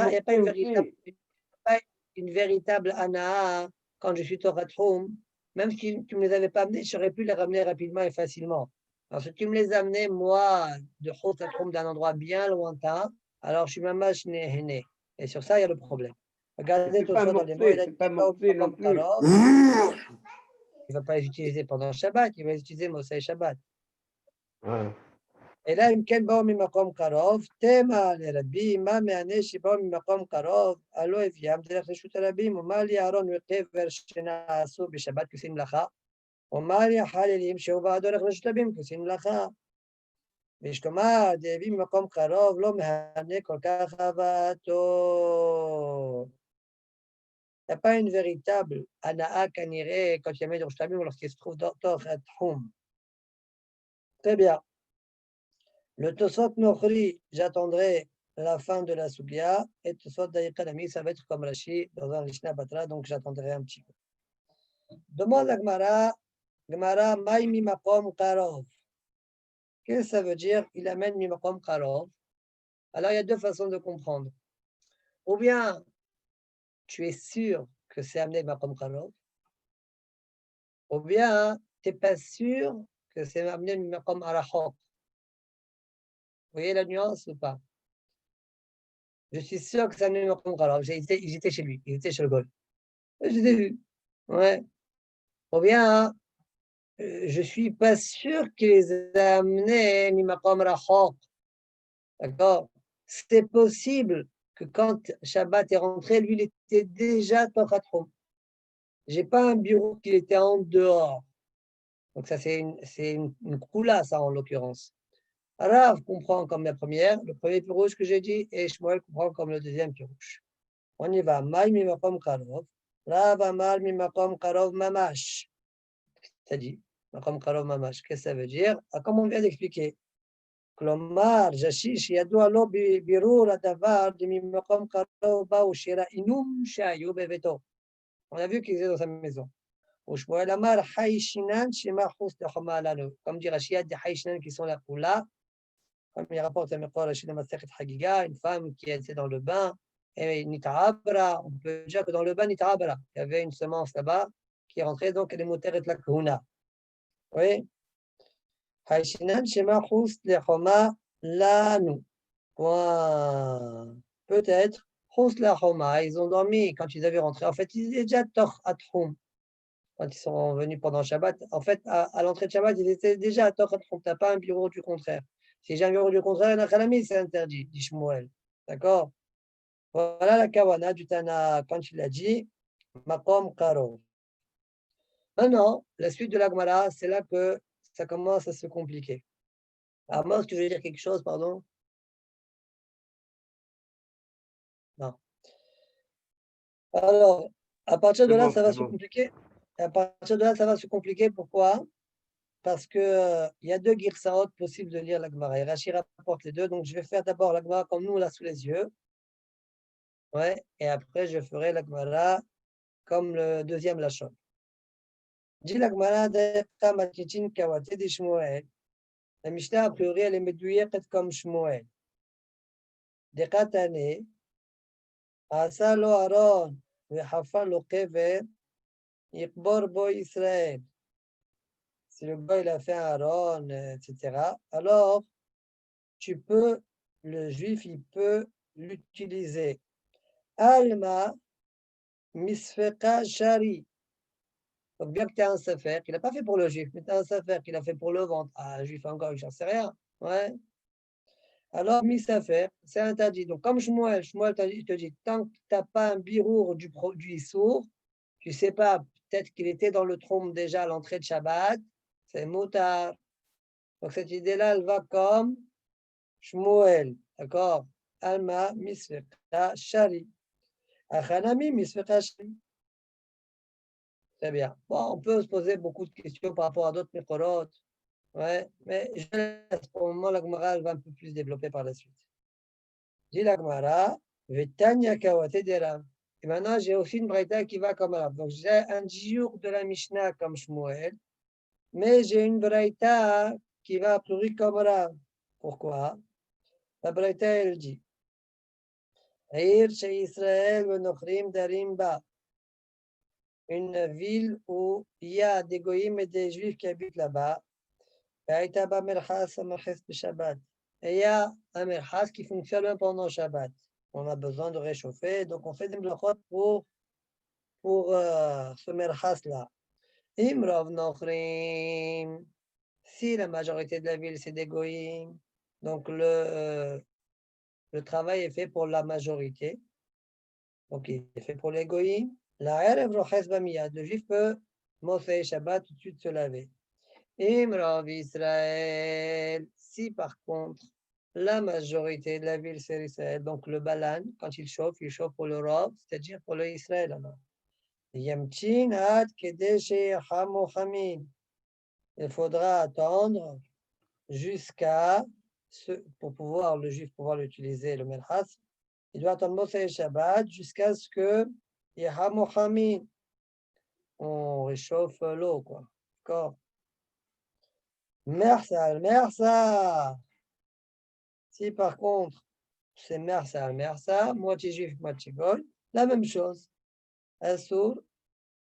pas une véritable ana quand je suis Tochatroum. Même si tu ne me les avais pas amenés, j'aurais pu les ramener rapidement et facilement. Alors, si tu me les amenais, moi, de Chosatroum, d'un endroit bien lointain, alors je suis mamash nehene. Et sur ça, il y a le problème. Regardez
C'est
tout
pas
ça dans les mots.
c'est pas Moxé non plus.
Il ne va pas les utiliser pendant Shabbat, il va les utiliser Mossei Shabbat.
Ouais.
אלא אם כן באו ממקום קרוב, תמה לרבי, מה מענה שבאו ממקום קרוב, הלא הביאם דרך רשות הרבים, ומה לי אהרון וקבר שנעשו בשבת כעושים מלאכה, ומה לי החללים שהובאו דרך רשות הרבים כעושים מלאכה. ויש כלומר, דהביא ממקום קרוב, לא מהנה כל כך הבאתו. Il n'y a pas une véritable הנאה כנראה, quand il y a רשות הרבים, lorsqu'il se trouve dans התחום. Très bien. Le Tosot Nochri, j'attendrai la fin de la Sugya, et Tosot Daïkalami, ça va être comme Rashi dans un Lishna Batra, donc j'attendrai un petit peu. Demande à Gemara, Maï Mimakom Karov. Qu'est-ce que ça veut dire? Il amène Mimakom Karov. Alors il y a deux façons de comprendre. Ou bien, tu es sûr que c'est amené Mimakom Karov, ou bien, tu n'es pas sûr que c'est amené Mimakom Arachok. Vous voyez la nuance ou pas? Je suis sûr que ça ne me comprend. Alors, j'étais chez lui, il était chez le Goy. Je l'ai vu. Ouais. Ou bien, je ne suis pas sûr qu'il les a amenés Mimakom Rachok. D'accord? C'est possible que quand Shabbat est rentré, lui, il était déjà Tochatrom. Je n'ai pas un bureau qu'il était en dehors. Donc, ça, c'est une koula, ça, en l'occurrence. Rav comprend comme la première, le premier pirouche que j'ai dit, et Shmuel comprend comme le deuxième pirouche. On y va. Maï mimakom karov. Rav amar mimakom karov mamash. C'est-à-dire, mimakom karov mamash. Qu'est-ce que ça veut dire? Comme on vient d'expliquer. Klomar, jashish, yadou lo birur adavar de mimakom karov ba ushira inum shayu beveto. On a vu qu'il était dans sa maison. Shmuel amar haïshinan shema chus lechoma alanu. Comme dit Rashi, il y a des haïshinan qui sont là pour là. Comme il rapporte à Mekor Rashi de Masechet Hagiga, une femme qui était dans le bain, et Nitarabra, on peut dire que dans le bain Nitarabra, il y avait une semence là-bas qui est rentrée, donc elle est moteret la kahuna. Oui. Haïshinan Shema Chus Lechoma Lanu. Peut-être, Chus Lechoma, ils ont dormi quand ils avaient rentré. En fait, ils étaient déjà Toch Atchum. Quand ils sont venus pendant Shabbat, en fait, à l'entrée de Shabbat, ils étaient déjà à Toch Atchum. Tu n'as pas un bureau du contraire. Si j'ai un bureau du contraire, c'est interdit, dit Shmuel. D'accord? Voilà la kawana du Tana quand il a dit Makom Karo. Maintenant, la suite de la Gemara, c'est là que ça commence à se compliquer. Amos, tu veux dire quelque chose, pardon? Non. Alors, à partir de là, ça va se compliquer. À partir de là, ça va se compliquer. Pourquoi? Parce qu'il y a deux girsaot possibles de lire la Gemara. Et Rashi rapporte les deux. Donc, je vais faire d'abord la Gemara comme nous, on l'a sous les yeux. Ouais, et après, je ferai la Gemara comme le deuxième Lachon. Dit la Gemara de Kamatichin Kawate de Shmuel. La Mishnah, a priori, elle est médouillette comme Shmuel. De Katane, Asa lo Aaron, Vehafa lo Kever, Yikbor bo Israël. Si le gars il a fait un Aaron, etc., alors le juif, il peut l'utiliser. Alma misfeka shari. Donc, bien que tu aies un sefer, qu'il n'a pas fait pour le juif, mais tu as un sefer qu'il a fait pour le ventre. Ah, un juif encore, je n'en sais rien. Ouais. Alors, missefer, c'est interdit. Donc, comme Shmuel te dit, tant que tu n'as pas un birour du Issour, tu ne sais pas, peut-être qu'il était dans le trône déjà à l'entrée de Shabbat, c'est moutar. Donc, cette idée-là, elle va comme Shmuel. D'accord? Alma misfeka shari. Achanami misfeka shari. Très bien. Bon, on peut se poser beaucoup de questions par rapport à d'autres Mekorot. Ouais, mais je laisse pour le moment, la Gemara va un peu plus développer par la suite. Dit la Gemara, Vetanya Kawate de Rav. Et maintenant, j'ai aussi une braïta qui va comme Rav. Donc, j'ai un jour de la Mishnah comme Shmuel, mais j'ai une braïta qui va plus comme Rav. Pourquoi? La braïta, elle dit, Eir chez Israël, Venochrim Darimba. Une ville où il y a des goyim et des juifs qui habitent là-bas. Et il y a un merchas qui fonctionne pendant Shabbat. on a besoin de réchauffer, donc on fait des mlachot pour ce merchas-là. Imrov nochrim, si la majorité de la ville c'est des goïms, donc le travail est fait pour la majorité, donc il est fait pour les goïms. La erev roches bamiyad, le juif peut Moshe Shabbat tout de suite se laver. Imrov Israël, si par contre la majorité de la ville c'est Israël, donc le balan, quand il chauffe pour le rob, c'est-à-dire pour le Israël alors. Yamchin ad kedesh hamo hamin. Il faudra attendre jusqu'à pour pouvoir le juif pouvoir l'utiliser, le melchas, il doit attendre Moshe Shabbat jusqu'à ce que Yahamo Hamin, on réchauffe l'eau, quoi. D'accord? Mersa. Si par contre, c'est Mersa, moitié juif, moitié goy, la même chose. Asur,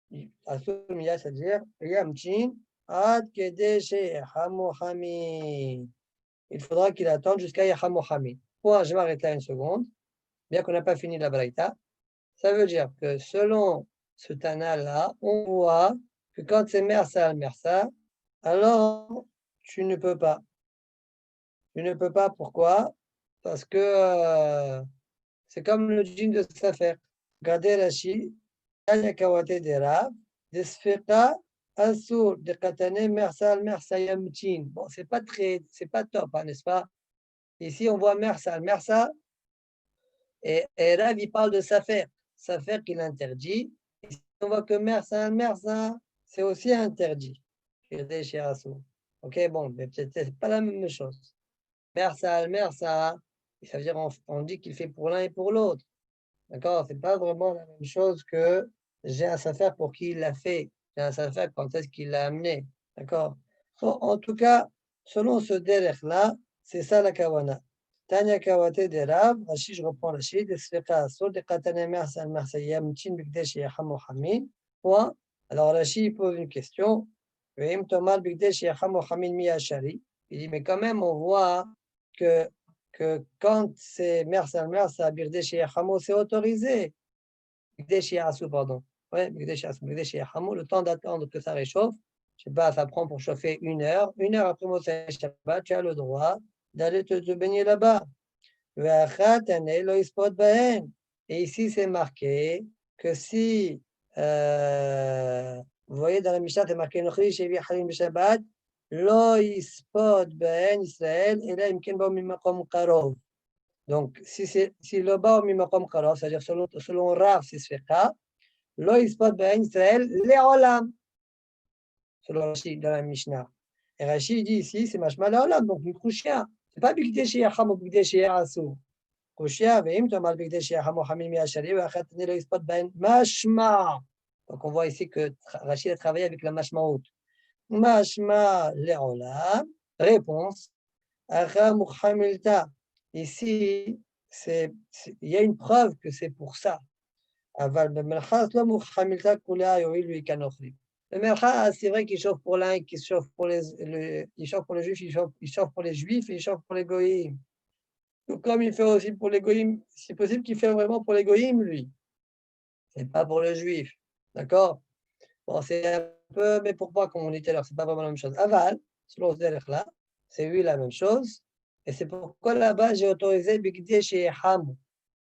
miyah, c'est-à-dire Yamchin, ad kedesh Yahamo Hamin. Il faudra qu'il attende jusqu'à Yahamo Hamin. Point, je m'arrête là une seconde. Bien qu'on n'a pas fini la braïta, ça veut dire que selon ce Tana-là, on voit que quand c'est Mersa, alors tu ne peux pas. Tu ne peux pas, pourquoi? Parce que c'est comme le djinn de Safer. Regardez Rashi, Tanya Kawate de Rav, Desfeka, Asur, de Katane, Mersa, Yamchin. Bon, c'est pas top, hein, n'est-ce pas? Ici, on voit Mersa, et Rav, il parle de Safer. Safer qu'il interdit. Ici, on voit que Mersa, c'est aussi interdit. Ok, bon, mais peut-être c'est pas la même chose. Mersa, ça veut dire on dit qu'il fait pour l'un et pour l'autre. D'accord? C'est pas vraiment la même chose que j'ai un Safer pour qui il l'a fait. J'ai un Safer quand est-ce qu'il l'a amené. D'accord? Bon, en tout cas, selon ce derech-là, c'est ça la kawana. Tanya kawate de Rav, Rashi, je reprends Rashi, de Sfeka Asur, de Katane Mersa Yamchin Bigdesh Yahamo Hamin. Point. Alors Rashi pose une question. Il dit, mais quand même, on voit que quand c'est Mersa, Bigdesh Yahamo, c'est autorisé. Bigdesh Yahasu, pardon. Ouais, Bigdesh Yahamo, le temps d'attendre que ça réchauffe. Je sais pas, ça prend pour chauffer 1 heure. 1 heure après Moshe Shabbat, tu as le droit d'aller te baigner là-bas. Et ici, c'est marqué que si, vous voyez dans la Mishnah, c'est marqué Shabbat, Lo Yispod Ben Israël, et là, Imken Ba Mimakom Karov. Donc, si le Ba Mimakom Karov, c'est-à-dire selon Rav, c'est Sfeka, Lo Yispod Ben Israël, Leolam. Selon Rashi dans la Mishnah. Et Rashi dit ici, c'est Mashma Leolam, donc une Kouchia. C'est pas Bigdesh Yacham ou Bigdesh Yahasu. Kouchia, Veim, Tomal Bigdesh Yacham ou Hamim Yashari, Vachatane Lo Yispod Ben Mashma. Donc on voit ici que Rashi a travaillé avec la Mashma haute. Mashma Leolam. Réponse. Acha Mukhamilta. Ici, il y a une preuve que c'est pour ça. Aval Bemelchas Lo Mukhamilta Kula Yoil Lui Kanochri. Le Mercha, c'est vrai qu'il chauffe pour l'un, il chauffe pour il chauffe pour les juifs, il chauffe pour les juifs et il chauffe pour les goïms. Donc, comme il fait aussi pour les goïms, c'est possible qu'il fait vraiment pour les goïms, lui. C'est pas pour le juif. D'accord? Bon, c'est un peu, mais pourquoi, comme on dit tout à l'heure, c'est pas vraiment la même chose. Aval, selon ce là, c'est oui la même chose. Et c'est pourquoi là-bas, j'ai autorisé Bigdé chez Ham.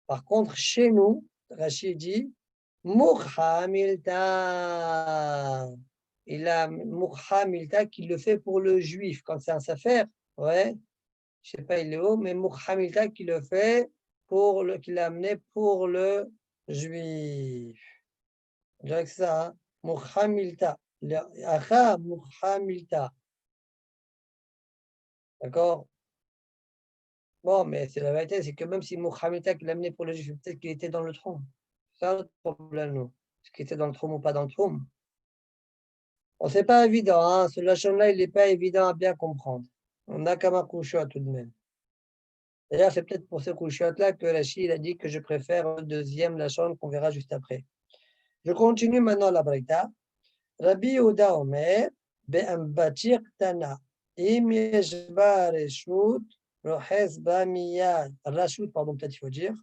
Par contre, chez nous, Rachid dit, Mukha Milta. Il a Mukha Milta qui le fait pour le juif. Quand c'est un safer, ouais, je ne sais pas il est où, mais Mukha Milta qui le fait qui l'a amené pour le juif. Je dirais que c'est ça, hein? Mukha Milta. Acha Mukha Milta. D'accord? Bon, mais c'est la vérité, c'est que même si Mukha Milta qui l'a amené pour le juif, peut-être qu'il était dans le tronc. C'est un autre problème, nous. Est-ce qu'il était dans le trône ou pas dans le trône? Bon, c'est pas évident, hein? Ce lachon-là, il n'est pas évident à bien comprendre. On a comme un couchot tout de même. D'ailleurs, c'est peut-être pour ce couchot-là que Rachid a dit que je préfère le deuxième lachon qu'on verra juste après. Je continue maintenant la braïta. Rabbi Yehuda Omer, Be'ambatir Tana, Im Yeshba Reshut, Rohes Ba Miyad, Rashut, pardon, peut-être il faut dire,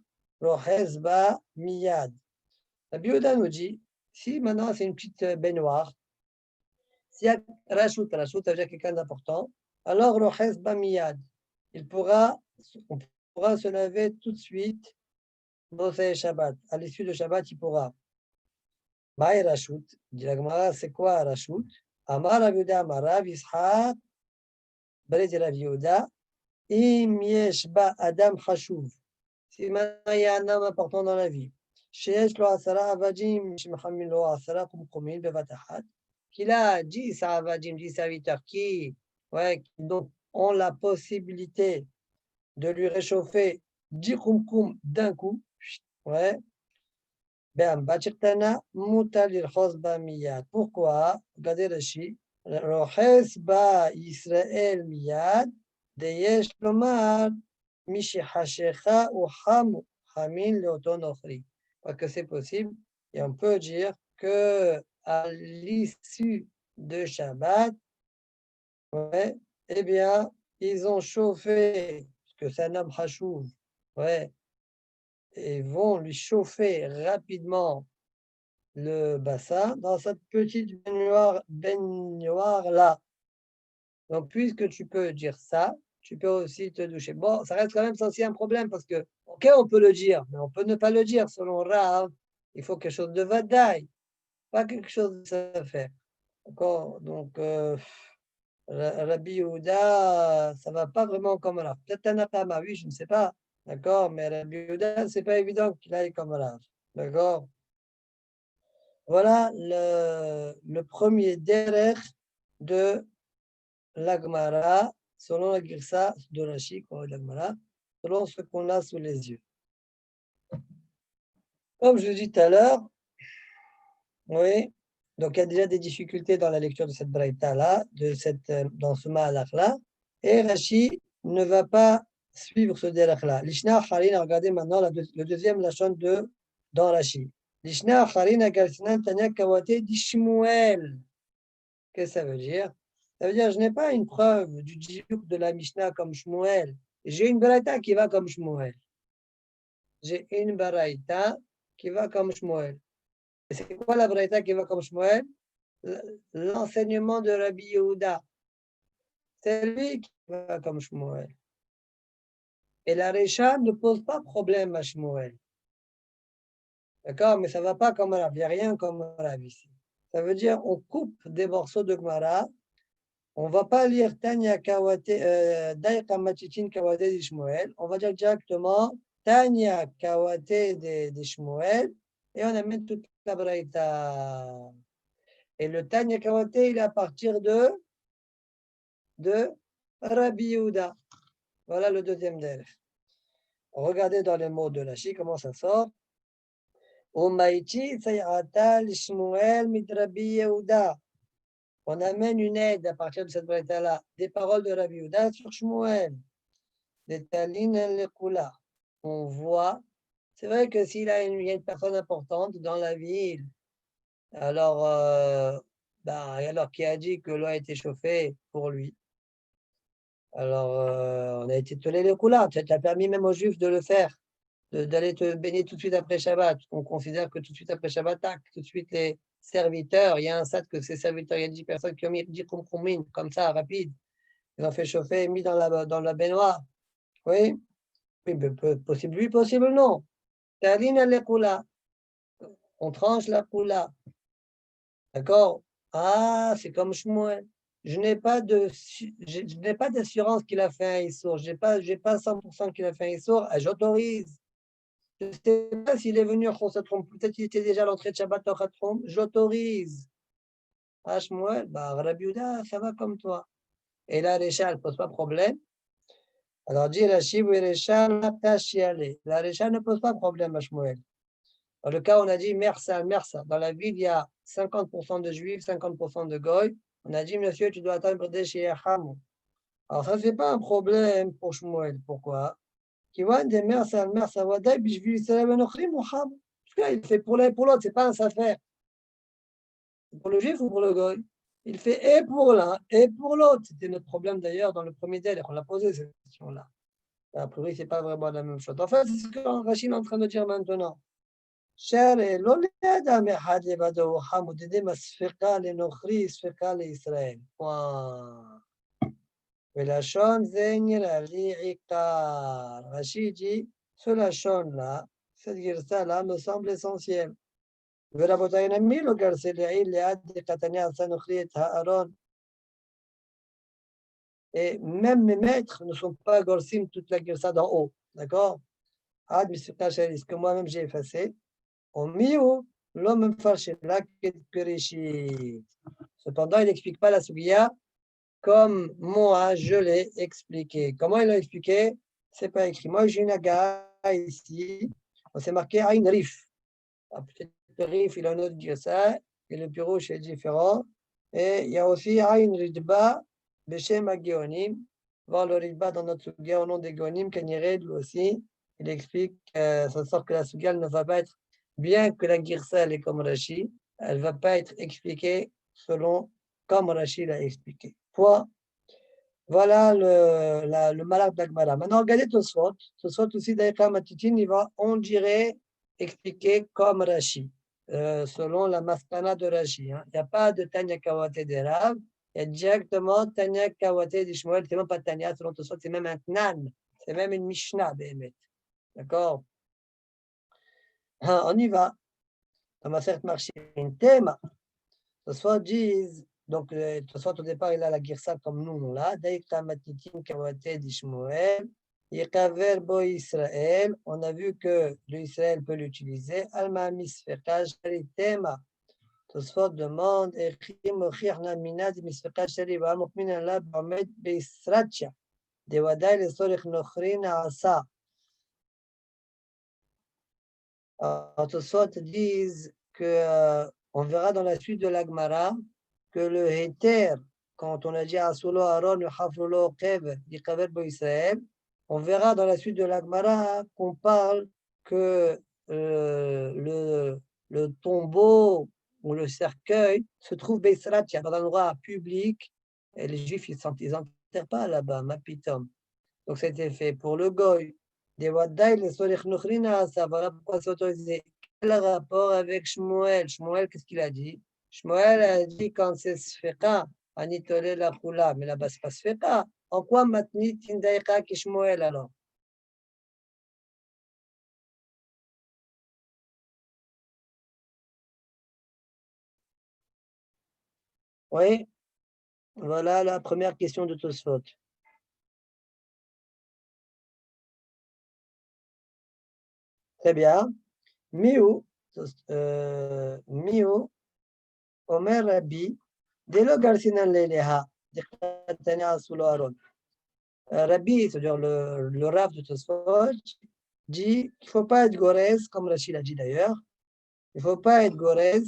rohez ba miyad. Rabbi Yehuda nous dit, si maintenant c'est une petite baignoire, s'il y a rachout, ça veut dire quelqu'un d'important, alors rohez ba miyad. On pourra se laver tout de suite, Moshe Shabbat. À l'issue de Shabbat, il pourra. Maï rachout. Dit la Gemara, c'est quoi rachout? Amar Rav Yehuda, Amar Rav Yitzhak, Beret Rav Yehuda, Im yesh ba adam chashuv. Si maintenant il y a un homme important dans la vie, שיש לו 10 עבדים שמחמים לו 10 קומקומים בבת אחת, qu'il a 10 עבדים, 10 serviteurs qui donc ont la possibilité de lui réchauffer 10 kumkum d'un coup, ouais, ben, Bachirtana, Mutal Irchos ba miyad. Pourquoi? Regardez Rashi. Roches ba Israël miyad, de yesh lomar, mishi hashecha ou hamu, hamin leotonochri. Parce que c'est possible, et on peut dire que à l'issue de Shabbat, ouais, eh bien, ils ont chauffé, parce que c'est un homme hachouv, ouais, et vont lui chauffer rapidement le bassin dans cette petite baignoire là. Donc, puisque tu peux dire ça, tu peux aussi te doucher. Bon, ça reste quand même aussi un problème parce que, ok, on peut le dire, mais on peut ne pas le dire. Selon Rav, il faut quelque chose de vadaï, pas quelque chose de ça faire. D'accord? Donc, Rabbi Yehuda, ça va pas vraiment comme Rav. Peut-être Tanakama, oui, je ne sais pas. D'accord? Mais Rabbi Yehuda, c'est pas évident qu'il aille comme Rav. D'accord? Voilà le premier derech de l'Agmara, selon la Girsa de Rashi, de l'Agmara, selon ce qu'on a sous les yeux. Comme je l'ai dit tout à l'heure, oui, donc il y a déjà des difficultés dans la lecture de cette braïta-là, dans ce mahalach-là, et Rashi ne va pas suivre ce derech-là. Lishna Harin, regardez maintenant le deuxième lachon dans Rashi. Lishna Harin agalsinan tanya kawate dishmuel. Qu'est-ce que ça veut dire? Ça veut dire je n'ai pas une preuve du diouk de la Mishnah comme Shmuel. J'ai une baraita qui va comme Shmuel. J'ai une baraita qui va comme Shmuel. Et c'est quoi la baraita qui va comme Shmuel? L'enseignement de Rabbi Yehuda. C'est lui qui va comme Shmuel. Et la Recha ne pose pas problème à Shmuel. D'accord? Mais ça ne va pas comme Rav. Il n'y a rien comme Rav ici. Ça veut dire on coupe des morceaux de Gemara. On ne va pas lire Tanya Kawate, Daïqa Machitin Kawate de Shmuel. On va dire directement Tanya Kawate de Shmuel et on amène toute la braïta. Et le Tanya Kawate, il est à partir de Rabbi Yehuda. Voilà le deuxième derech. Regardez dans les mots de Rashi comment ça sort. Umaïchi Sayatal Shmuel mit Rabbi Yehuda. On amène une aide à partir de cette braïta-là, des paroles de Rabbi Yehuda sur Shmuel, des Talin el-Kula. On voit, c'est vrai que s'il y a une personne importante dans la ville, alors, alors qui a dit que l'eau a été chauffée pour lui, alors on a été tolé le Kula. Tu as permis même aux Juifs de le faire, d'aller te baigner tout de suite après Shabbat. On considère que tout de suite après Shabbat, tout de suite les serviteurs, il y a un sac que ces serviteurs, il y a 10 personnes qui ont mis 10 kumkumin, comme ça, rapide. Ils ont fait chauffer et mis dans la baignoire. Oui, possible oui, possible non. On tranche la kula. D'accord? Ah, c'est comme Shmuel. Je n'ai pas d'assurance qu'il a fait un issour. Je n'ai pas 100% qu'il a fait un issour. J'autorise. Je ne sais pas s'il est venu en Khosatrom. Peut-être qu'il était déjà à l'entrée de Shabbat en Khosatrom. J'autorise. Ah, Shmuel, Rabbi Yehuda, ça va comme toi. Et là, Recha, elle ne pose pas de problème. Alors, dit Rashi, Recha, la Recha ne pose pas de problème à Shmuel. Dans le cas, on a dit Mersa. Dans la ville, il y a 50% de juifs, 50% de goy. On a dit, monsieur, tu dois attendre des chez Hamou. Alors, ça, ce n'est pas un problème pour Shmuel. Pourquoi? Parce que là, il fait pour l'un et pour l'autre, ce n'est pas un affaire. Pour le juif ou pour le goy? Il fait et pour l'un et pour l'autre. C'était notre problème d'ailleurs dans le premier délai. On a posé cette question-là. A priori, ce n'est pas vraiment la même chose. En fait, c'est ce que Rachid est en train de dire maintenant. Cher et l'Oléada, mais Hadlevado, Hamoudede, Masfeka, les Nochri, Sfeka, les Israël. Point. ולשון זה נראה לי עיקר. רש"י dit, ce לשון-là, cette גרסה-là me semble essentielle. ורבותיי נמי לא גרסה לעיל ליד דקתניה עשה נוכרי את הארון. Et même mes maîtres ne sont pas gorsim toute la girsa d'en haut. D'accord? Ad Misfika Sharis, que moi-même j'ai effacé. En miou, l'homme farché là que cependant, il n'explique pas la sugiya comme moi je l'ai expliqué. Comment il l'a expliqué? C'est pas écrit. Moi j'ai une aga ici, on s'est marqué Aïn Rif. Peut-être le Rif, il a un autre girsa, et le bureau est différent. Et il y a aussi Aïn Ridba, Beshem Agionim. Voir le Ridba dans notre sugiya au nom des Gonim, Kanyered lui aussi. Il explique, ça sort que la sugiya ne va pas être, bien que la girsa elle est comme Rashi, elle ne va pas être expliquée selon comme Rashi l'a expliqué. Point. Voilà le malak d'Agmara. Maintenant, regardez Tosfot. Tosfot aussi, Daïka Matitin, on dirait expliquer comme Rashi, selon la maskana de Rashi. Il n'y a pas de Tanya Kawate de Rav, il y a directement Tanya Kawate d'Ishmael. C'est même pas Tanya, selon Tosfot, c'est même un Tnan, c'est même une Mishnah, Béhémet. D'accord? On y va. Dans ma certes marché, une thème. Tosfot disent. Donc, de toute façon, au départ, il a la girsa comme nous, là. Daïka Matitin Kawate d'Ishmael. Yekaver Bo Israël. On a vu que l'Israël peut l'utiliser. Alma Misfeka Sharitema. Tosfot demande Echim Ochirna Minad Misfeka Shariba Mokmina La Bamed Beisratia. Dewadai le Sorich Nochrin Asa. Tosfot disent que on verra dans la suite de l'Agmara que le Heter, quand on a dit Asolo Aaron, Hafrolo Kev, Yikaver Bo Israël, on verra dans la suite de l'Agmara qu'on parle que le tombeau ou le cercueil se trouve Beisratia, dans un endroit public, et les Juifs, ils n'enterrent pas là-bas, Mapitom. Donc c'était fait pour le Goy. Des Wadai, les Sorich Nochrina, ça voilà pourquoi c'est autorisé. Quel rapport avec Shmuel? Shmuel, qu'est-ce qu'il a dit? Shmuel a dit quand c'est Sfeka, Anitole la Khula, mais là-bas c'est pas Sfeka. En quoi Matnit Tindaïka qui Shmuel alors? Oui, voilà la première question de Tosfot. Très bien. Miou, Omer Rabbi, Delo Garsinan Leleha, Dekatania Sulo Aaron. Rabbi, c'est-à-dire le Rav de Tosfot, dit qu'il ne faut pas être Gorez, comme Rachid a dit d'ailleurs, il ne faut pas être Gorez,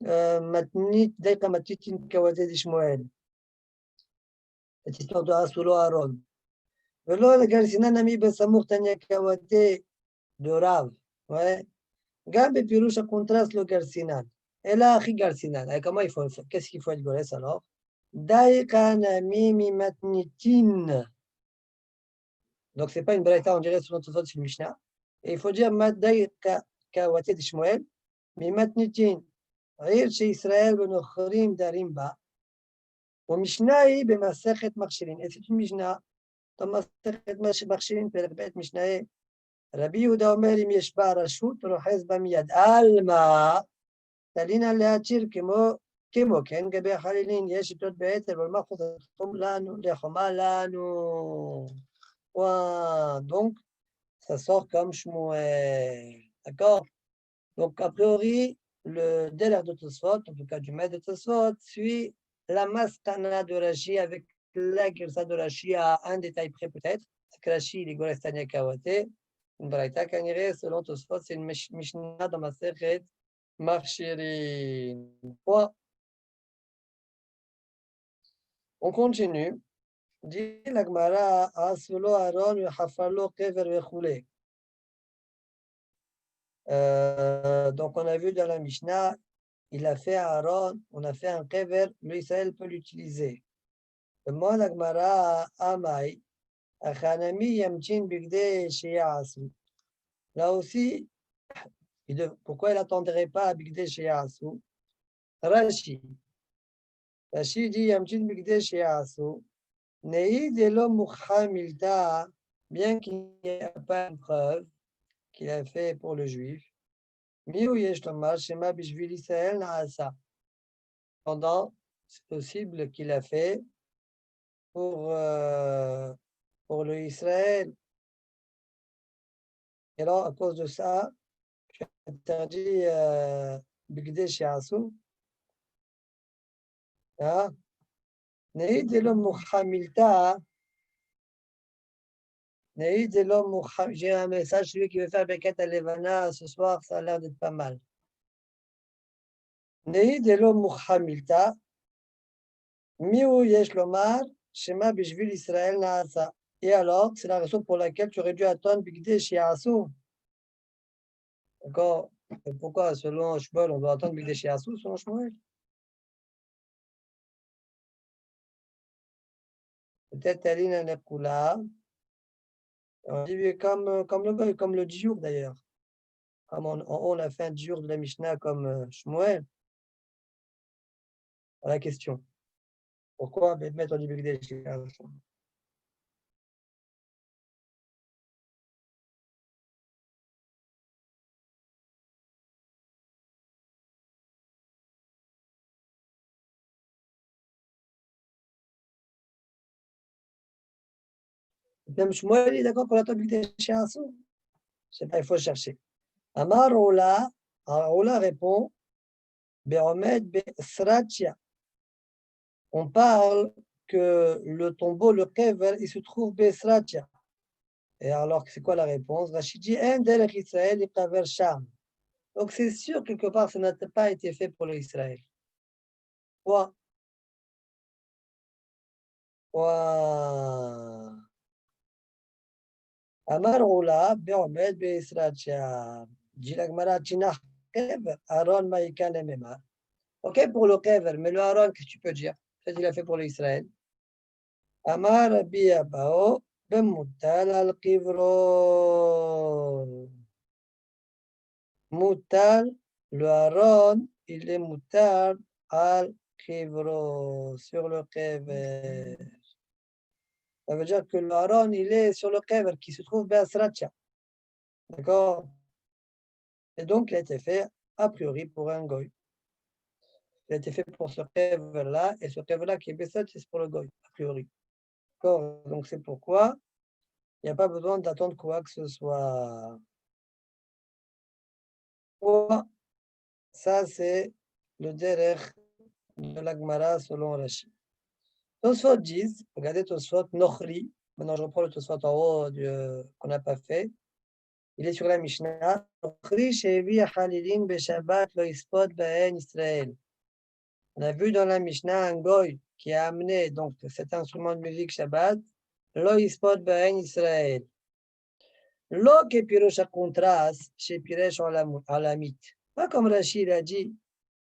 Matnit, Daïka Matitin Kawate d'Ishmoel. Cette histoire de Asulo Aaron. Velo le Garsinan Nami Besamour Tanya Kawate de Rav. Ouais. Gabe Piroucha contraste le Garsinan. Et là, Garsinan. Comment il faut faire? Qu'est-ce qu'il faut être Gorez alors? Daïka Nami Matnitin. Donc, ce n'est pas une braïta, on dirait sur notre autre Mishnah. Et il faut dire Maddaï Kawatet Shmuel, mais Matnitin, Rir chez Israël, Benochrim Darimba, au Mishnah, Bemasechet Marshirin. Et c'est une Mishnah, dans Masechet Marshirin, Perbet Mishnah, Rabbi Yehuda Omer, Im Yeshba Rashut, Rohez Bamiyad, Alma, Talina Leachir, Kemo, Ken, Gaber Halilin, Yeshitot Beet, et Volmachot, Lanu, Lechoma Lanu. Donc, ça sort comme Shmuel. D'accord? Donc, a priori, le délai de Tosfot, en tout cas du maître de Tosfot, suit la maskana de Rashi avec la girsa de Rashi à un détail près peut-être. C'est que Rashi, il est Gorestania Kawate. Une braïta kanire, selon Tosfot, c'est une Mishnah dans ma sechet Marshirin. On continue. Dit la Gemara, Asolo Aaron, Hafalo Kever Vechule. Donc, on a vu dans la Mishnah, il a fait Aaron, on a fait un Kever, l'Israël peut l'utiliser. Le mot la Gemara, Amai, Achanami yamchin bigde shiyasu. Là aussi, pourquoi il n'attendrait pas à bigde shiyasu? Rashi dit yamchin bigde shiyasu. Nei de lo mukhamilta, bien qu'il n'y ait pas une preuve qu'il a fait pour le juif. Miou yesh lomar shema bishvil Israël naasa. Cependant, c'est possible qu'il a fait pour le Israël. Et alors, à cause de ça, tu interdis Bigdei Shiasu. Nei de lo mukhamilta. J'ai un message, celui qui veut faire Beket Alevana ce soir, ça a l'air d'être pas mal. Nei de lo mukhamilta. Miou yesh lomar, shema bishvil Israël naasa. Et alors, c'est la raison pour laquelle tu aurais dû attendre Bigdei Shiasu. D'accord? Et pourquoi, selon Shmuel, on doit attendre Bigdei Shiasu, selon Shmuel? Peut-être Taline Nekula. On dit comme le diour d'ailleurs. Comme on a fait un diour de la Mishnah comme Shmuel. La question. Pourquoi mettre du Bigdei Shiasu? Même Shmuel est d'accord pour la Bigdei Shiasu? Je sais pas, il faut chercher. Amar Ola répond Be'omed Be'sratia. On parle que le tombeau, le kever, il se trouve Be'sratia. Et alors, c'est quoi la réponse? Rachid dit En derech Israël et kaver Sham. Donc, c'est sûr, quelque part, ça n'a pas été fait pour l'Israël. Quoi? Amar Ola Be'omed Be'sratia. Dit la Gemara Tinach kever Aaron Maïkan Emema. Ok pour le kever, mais le Aaron, qu'est-ce que tu peux dire? Qu'est-ce qu'il a fait pour l'Israël? Amar Rabbi Abao Bemoutal al-Kivron. Moutal, le Aaron, il est moutal al-Kivron, sur le kever. Ça veut dire que le Aaron, il est sur le kever qui se trouve à Sratia. D'accord? Et donc, il a été fait a priori pour un goy. Il a été fait pour ce kever-là, et ce kever-là qui est Bessat, c'est pour le goy, a priori. D'accord? Donc, c'est pourquoi il n'y a pas besoin d'attendre quoi que ce soit. Ça, c'est le derech de la Gemara selon Rashi. Tosfot disent, regardez Tosfot, Nochri, maintenant je reprends le Tosfot en haut qu'on n'a pas fait, il est sur la Mishnah, Nochri shevi halilim beshabbat lo ispot ba'en Israël. On a vu dans la Mishnah un goy qui a amené donc cet instrument de musique Shabbat, lo ispot ba'en Israël. Lo ke pirosh a contraste chez Piresh alamit. Pas comme Rachid a dit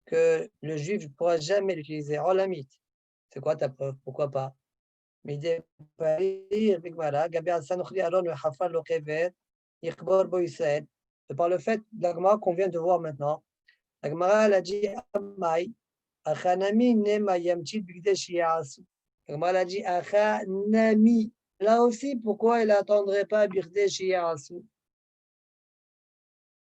que le juif ne pourra jamais l'utiliser. Olamit. C'est quoi ta preuve? Pourquoi pas? Mais par le fait de la Gemara qu'on vient de voir maintenant, la Gemara elle a dit Amai, Achanami nema yamchid bigdei shiyasu. La Gemara a dit Achanami. Là aussi, pourquoi il n'attendrait pas bigdei shiyasu?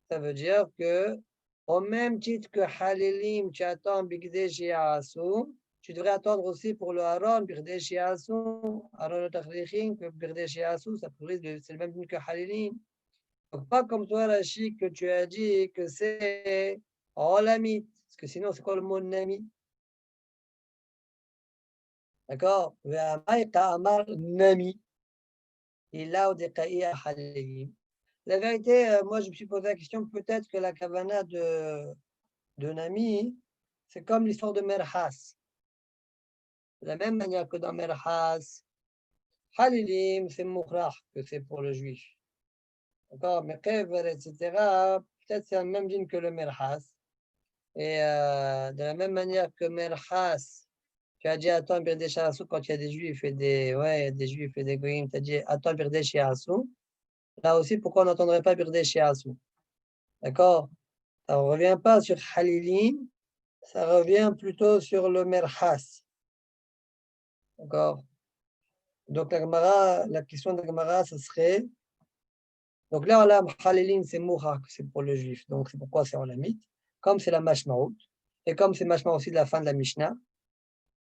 Ça veut dire que, au même titre que Halilim, tu attends bigdei shiyasu, tu devrais attendre aussi pour le Aaron, Bigdei Shiasu, Aaron Tachlichin, que Bigdei Shiasu, ça c'est le même que Halilim. Donc, pas comme toi, Rachid, que tu as dit que c'est Olamit, parce que sinon, c'est quoi le mot Nami? D'accord? Amar Nami. Il a au décaï à Halilim. La vérité, moi, je me suis posé la question, peut-être que la kavana de Nami, c'est comme l'histoire de Merhas. De la même manière que dans Merhas, Halilim, c'est Moukhrach, que c'est pour le juif. D'accord? Mais Kever, etc., peut-être c'est la même ligne que le Merhas. Et de la même manière que Merhas, Tu as dit attends Birdé Shirasu quand il y a des juifs et des juifs et des goyim, tu as dit attends Birdé Shirasu. Là aussi, pourquoi on n'entendrait pas Birdé Shirasu? D'accord? Ça ne revient pas sur Halilin, ça revient plutôt sur le Merhas. D'accord? Donc la question de la Gemara, ce serait. Donc là, Halilin, c'est Mouhak, c'est pour le juif. Donc c'est pourquoi c'est en lamite. Comme c'est la Mashmaout, et comme c'est Mashmaout aussi de la fin de la Mishnah,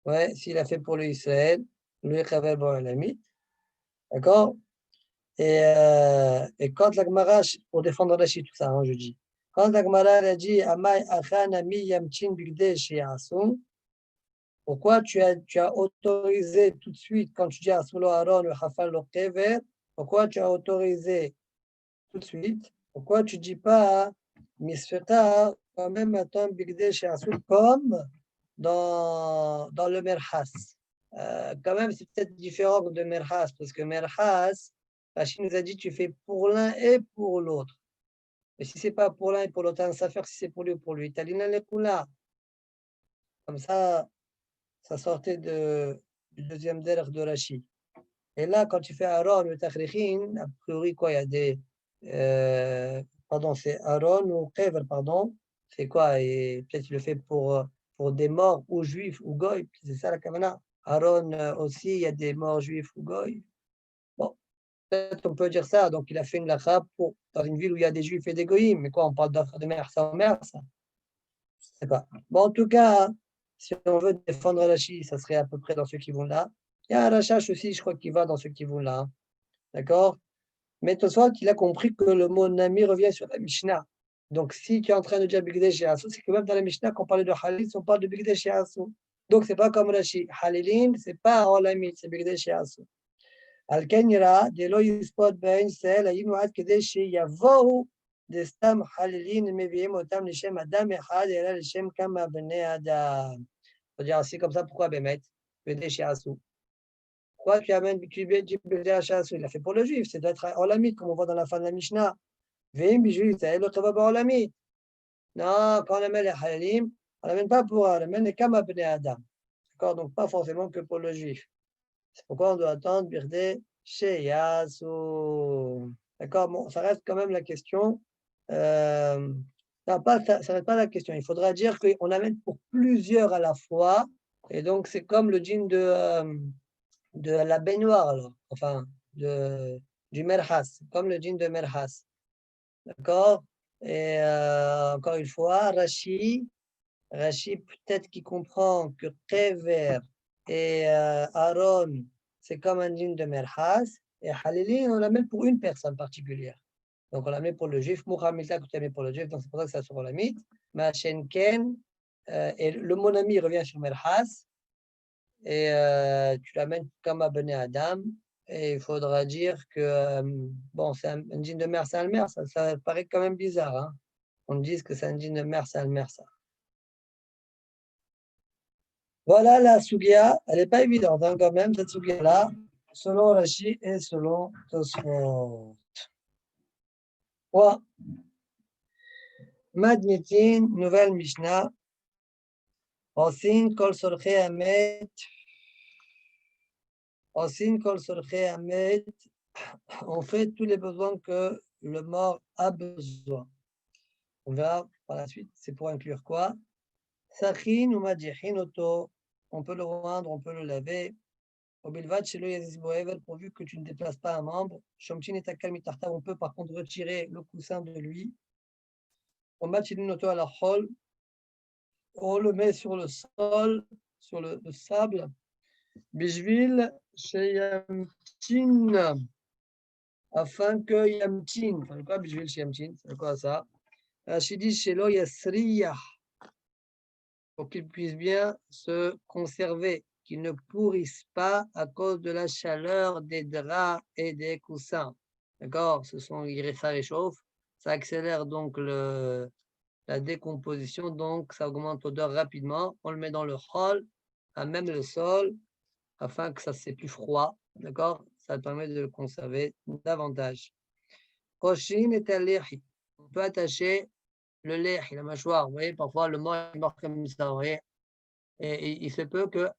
ouais, s'il a fait pour le Israël, lui, Chavel bon lamite. D'accord? Et quand la Gemara, pour défendre Rashi, tout ça, hein, je dis. Quand la Gemara a dit Amai Achanami Yamchin Bigde Shiasun, pourquoi tu as autorisé tout de suite, quand tu dis Asulo Aaron, le Hafal le Kever, pourquoi tu as autorisé tout de suite? Pourquoi tu ne dis pas Misfeta, quand même, attends, Bigde Shiasun, comme dans le Merhas? Quand même, c'est peut-être différent de Merhas, parce que Merhas, Rachid nous a dit tu fais pour l'un et pour l'autre. Mais si ce n'est pas pour l'un et pour l'autre, ça fait si c'est pour lui ou pour lui. Talina Lekula. Comme ça sortait du deuxième derrière de Rachid. Et là, quand tu fais Aaron ou Tachrichin, a priori, quoi, il y a des. Pardon, c'est Aaron ou Kever, pardon. C'est quoi? Et peut-être tu le fais pour des morts ou juifs ou goy. C'est ça la Kavana. Aaron aussi, il y a des morts juifs ou goy. Bon, peut-être on peut dire ça. Donc, il a fait une lacha dans une ville où il y a des juifs et des goyim. Mais quoi, on parle d'offre de mer, ça en mer, ça? Je ne sais pas. Bon, en tout cas, si on veut défendre Rashi, ça serait à peu près dans ceux qui vont là. Il y a un Rachash aussi, je crois, qui va dans ceux qui vont là. Hein. D'accord? Mais Tosfot, il a compris que le mot Nami revient sur la Mishnah. Donc, si tu es en train de dire Bigdesh et Asu, c'est que même dans la Mishnah, quand on parlait de Halil, on parle de Bigdesh et Asu. Donc, ce n'est pas comme Rashi. Halilin, ce n'est pas Olamit, c'est Bigdesh et Asu. על כן יראה דלא יספוד בהן ישראל, היינו עד כדי שיבואו דסתם חלילין מביאים אותם לשם אדם אחד, אלא לשם כמה בני אדם. C'est-à-dire, c'est comme ça, pourquoi Bémet? Bédé chez Assou. Pourquoi tu amènes Bédé chez Assou? Il a fait pour le juif, c'est d'être Olamit, comme on voit dans la fin de la Mishnah. Vim, juif, c'est le Kavaba Olamit. Non, quand on amène les Halilim, on n'amène pas pour, on amène les Kama Bene Adam. D'accord? Donc, pas forcément que pour le juif. C'est pourquoi on doit attendre Birdé chez Yasu. D'accord, bon, ça reste quand même la question. Ça reste pas la question. Il faudra dire qu'on amène pour plusieurs à la fois. Et donc, c'est comme le djinn de la baignoire, alors. Enfin, du Merhas. Comme le djinn de Merhas. D'accord? Et encore une fois, Rashi peut-être qu'il comprend que Kever et Aaron, c'est comme un djinn de Merhas, et Halili, on l'amène pour une personne particulière. Donc on l'amène pour le juif, Mouhamilta, que tu amènes pour le juif, donc c'est pour ça que ça sera la mythe. Mais Shenken, et le monami revient sur Merhas, et tu l'amènes comme à Bene Adam, et il faudra dire que, bon, c'est un djinn de mer, c'est un mer, ça paraît quand même bizarre. Hein. On dit que c'est un djinn de mer, c'est un mer, ça. Voilà la Sugia, elle n'est pas évidente hein, quand même, cette Sugia-là, selon Rashi et selon Tosfot. Madnitin, nouvelle Mishnah. Osin kol sorche amet. Osin kol sorche amet. On fait tous les besoins que le mort a besoin. On verra par la suite, c'est pour inclure quoi? Sachin ou madjihin auto. On peut le rendre, on peut le laver. Pourvu que tu ne déplaces pas un membre. On peut par contre retirer le coussin de lui. On le met sur le sol, sur le sable. Bijvil Sheyamtin. Afin que Yamtin. C'est quoi Bijvil Sheyamtin? C'est quoi ça? Rachidi Shelo Yasriyah. Pour qu'il puisse bien se conserver, qu'ils ne pourrissent pas à cause de la chaleur des draps et des coussins. D'accord? Ça réchauffe, ça accélère donc la décomposition, donc ça augmente l'odeur rapidement. On le met dans le hall, à même le sol, afin que ça c'est plus froid. D'accord? Ça permet de le conserver davantage. Koshin et al-lehi. On peut attacher le lehi, la mâchoire. Vous voyez, parfois le mort est mort comme ça. Vous voyez? Et il se peut que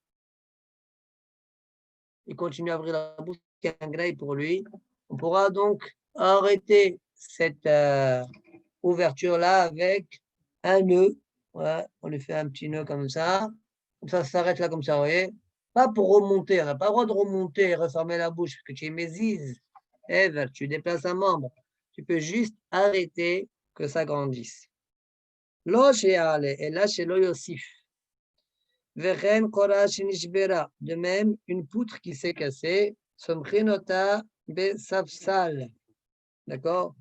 il continue à ouvrir la bouche, il y a un gnaï pour lui. On pourra donc arrêter cette ouverture-là avec un nœud. Ouais, on lui fait un petit nœud comme ça s'arrête là comme ça, vous voyez. Pas pour remonter, on n'a pas le droit de remonter et refermer la bouche, parce que tu es mésise. Tu déplaces un membre. Tu peux juste arrêter que ça grandisse. Lo she'ale, et là chez lo yosif. Vechen kora shenishbera. De même, une poutre qui s'est cassée, somchinota besafsal. D'accord?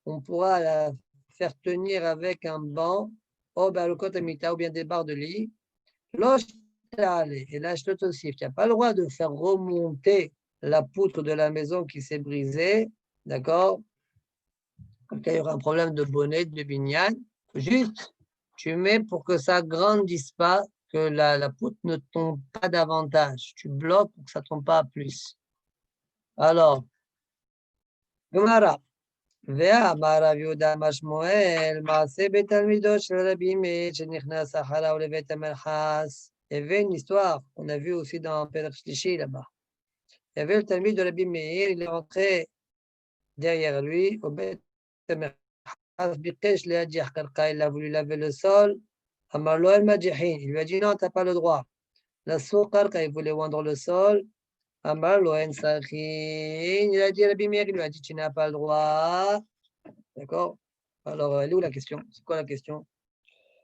On pourra la faire tenir avec un banc, ou bien des barres de lit. Lo she'ale, et là je te aussi, tu n'as pas le droit de faire remonter la poutre de la maison qui s'est brisée. D'accord? Quand il y aura un problème de bonnet, de binyan, juste tu mets pour que ça ne grandisse pas, que la poutre ne tombe pas davantage. Tu bloques pour que ça ne tombe pas plus. Alors, Gemara. ואמר רב יהודה בר שמואל, מעשה בתלמידו של רבי מאיר שנכנס אחריו לבית המרחץ. Il y avait une histoire, on a vu aussi dans Père Shlishi là-bas. Il y avait le talmid de Rabbi Meir, il est rentré derrière lui au Beit Merchaz. Il a voulu laver le sol. Amarlo el Majihin, il lui a dit non, tu n'as pas le droit. La soukar, quand il voulait oindre le sol. Amarlo en Sachin, il a dit Rabbi Meir, il lui a dit tu n'as pas le droit. D'accord? Alors, elle est où la question? C'est quoi la question?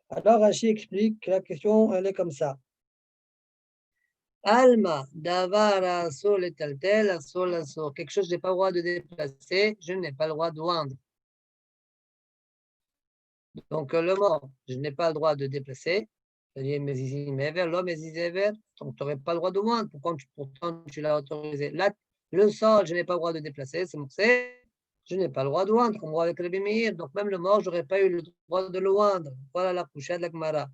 Alors, Rashi explique que la question, elle est comme ça. Alma, davara, sol et taltel, sol, sol. Quelque chose que je n'ai pas le droit de déplacer, je n'ai pas le droit de oindre. Donc, le mort, je n'ai pas le droit de déplacer. C'est-à-dire, l'homme est donc tu n'aurais pas le droit de oindre. Pourtant, tu l'as autorisé. Là, le sol, je n'ai pas le droit de déplacer, c'est mon je n'ai pas le droit de oindre, comme avec le Bémir. Donc, même le mort, je n'aurais pas eu le droit de le oindre. Voilà la couchette de la Gemara.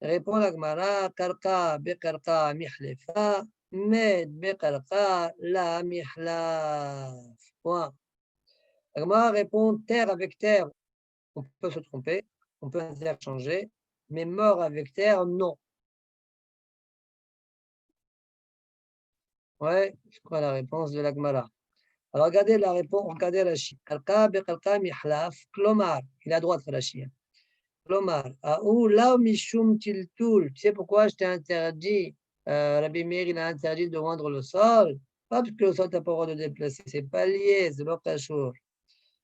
Répond la Gemara, karka, bekarka, mihlefa, med, bekarka, la mihlaf. Point. La Gemara répond terre avec terre. On peut se tromper, on peut interchanger, mais mort avec terre, non. Ouais, c'est quoi la réponse de la Gemara? Alors, regardez la réponse, regardez Rashi. Kalka, bekalka, mihlaf, klomar. Il a droit de Rashi. Klomar, là mishum tiltul. Tu sais pourquoi je t'ai interdit, Rabbi Meir, il a interdit de rendre le sol? Pas parce que le sol, tu n'as pas le droit de déplacer. C'est pas lié, c'est l'okashur.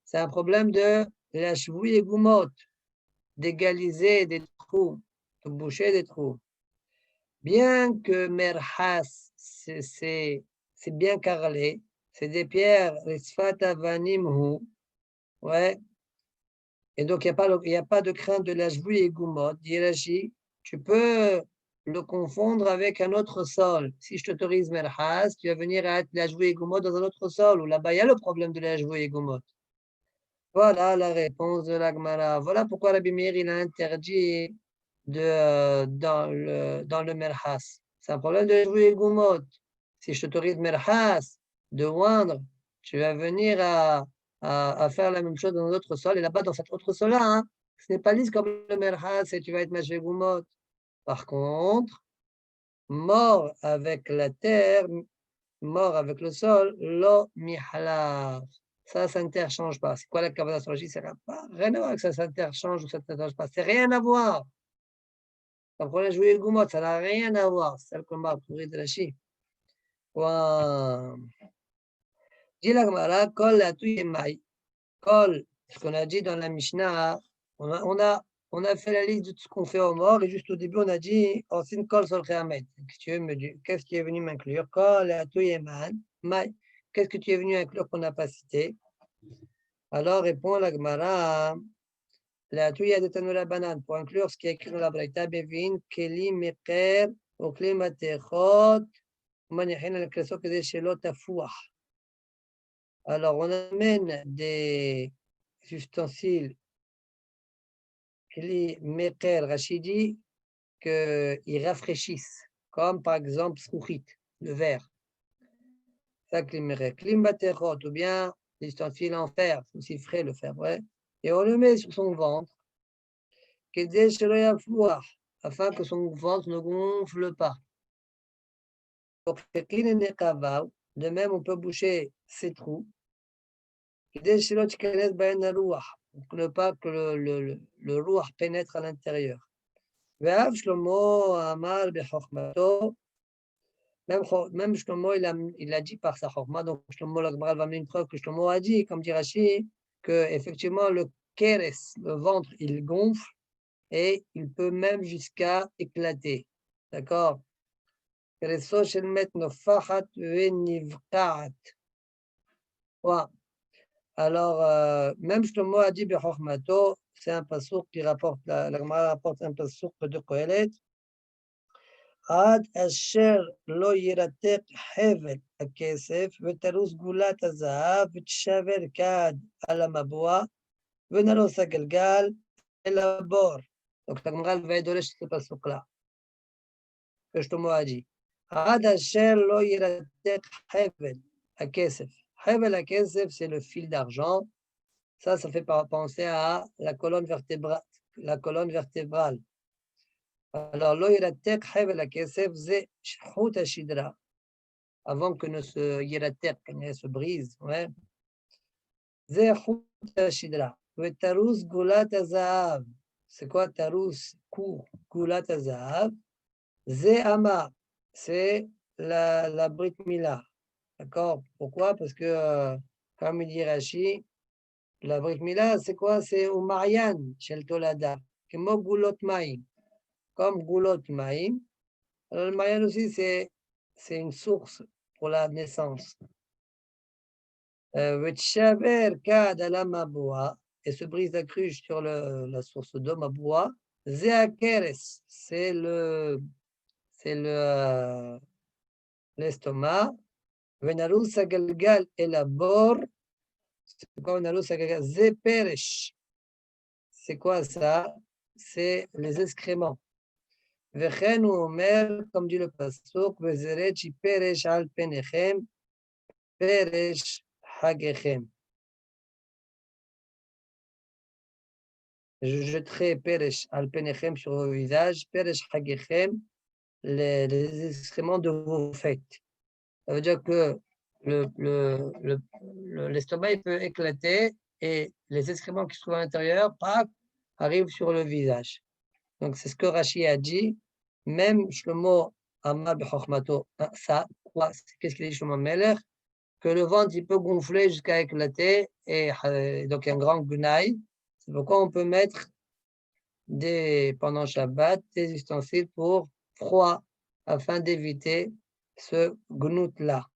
C'est un problème de la chevouille et goumot, d'égaliser des trous, de boucher des trous. Bien que merhas, c'est bien carrelé, c'est des pierres, ouais. Et donc, il n'y a pas de crainte de la chevouille et goumot. Dit tu peux le confondre avec un autre sol. Si je t'autorise merhas, tu vas venir à la chevouille et goumot dans un autre sol, où là-bas, il y a le problème de la chevouille et goumot. Voilà la réponse de la Gemara. Voilà pourquoi Rabbi Meir, il a interdit dans le merhas. C'est un problème de jouer le goumot. Si je t'autorise merhas, de oindre, tu vas venir à faire la même chose dans un autre sol. Et là-bas, dans cet autre sol-là, hein, ce n'est pas lisse comme le merhas et tu vas être mâché goumot. Par contre, mort avec la terre, mort avec le sol, lo mihlaf. Ça s'interchange pas. C'est quoi la kavanah astrologique? Ça n'a rien à voir avec ça s'interchange ou ça ne s'interchange pas. C'est rien à voir. Le problème de jouer le goumot, ça n'a rien à voir. C'est le combat pourri de la Chine. Dit la Gemara, kol la tuyemai. Kol, ce qu'on a dit dans la Mishnah, on a fait la liste de tout ce qu'on fait aux morts et juste au début, on a dit, osin kol sol cheamet. Qu'est-ce qui est venu m'inclure? Kol la tuyemai. Qu'est-ce que tu es venu inclure qu'on n'a pas cité? Alors répond la Gemara, la tuya de Tanoura Banane, pour inclure ce qui est écrit dans la Braïta, Bevin, Keli, Meker, Okli, Matechot, Manichin, Al-Kreso, Kede, Shelo, Tafouah. Alors, on amène des ustensiles, Keli, Meker, Rachidi, qu'ils rafraîchissent, comme par exemple, Skouchit, le verre. Ça, Kli, Meker. Kli, Matechot, ou bien des ustensiles en fer, c'est aussi frais le fer, ouais. Et on le met sur son ventre, afin que son ventre ne gonfle pas. De même, on peut boucher ces trous. Pour ne pas que le ruach pénètre à l'intérieur. Même Shlomo il a dit par sa chokma, donc Shlomo l'Agmaral va amener une preuve que Shlomo a dit, comme dit Rashi, que effectivement le keres, le ventre, il gonfle et il peut même jusqu'à éclater. D'accord? Kereso shel met nofachat venivkaat. Voilà. Alors, même Shlomo a dit Bechokmato, c'est un passouk qui rapporte, la Gemara rapporte un passouk de Kohelet. Ad asher lo yiratek hevel הכסף ותרוס גולת הזהב ותשבר כד על המבוע ונרוס הגלגל אל הבור. Donc la Gemara va édoler ce passouk-là que Shlomo a dit. עד אשר לא ירתק hevel הכסף. Hevel הכסף, c'est le fil d'argent. Ça fait penser à la colonne vertébrale. Alors, lo yiratek hevel hakesef ze chut hashidra. Avant que ne se yiratek, se brise, ouais. Ze chut hashidra. Ve tarus gulat hazahav. C'est quoi tarus? Court. Gulat hazahav. Ze ama. C'est la Brit Mila. D'accord? Pourquoi? Parce que, comme il dit Rashi, la Brit Mila, c'est quoi? C'est au Marianne, chez le Tolada. Comme Goulot Maïm. Comme Goulot Maïm. Alors, le Marianne aussi, c'est une source pour la naissance. Vetshaver Kad Alamaboa, et se brise la cruche sur la source d'eau, Maboa. Zeakeres, c'est l'estomac. Venarus Agalgal et la bor. C'est quoi Venarus Agalgal? Zeperesh. C'est quoi ça? C'est les excréments. Vechen ou Omer, comme dit le pasuk, Vezerechi peresh al penechem, peresh hagechem. Je jetterai peresh al penechem sur vos visages, peresh hagechem, les excréments de vos fêtes. Ça veut dire que l'estomac il peut éclater et les excréments qui se trouvent à l'intérieur arrivent sur le visage. Donc, c'est ce que Rashi a dit. Même Shlomo Amar Bechokmato, ça, qu'est-ce qu'il dit Shlomo Melech? Que le ventre, il peut gonfler jusqu'à éclater, et donc un grand gunaï. C'est pourquoi on peut mettre pendant Shabbat des ustensiles pour froid, afin d'éviter ce gnout-là.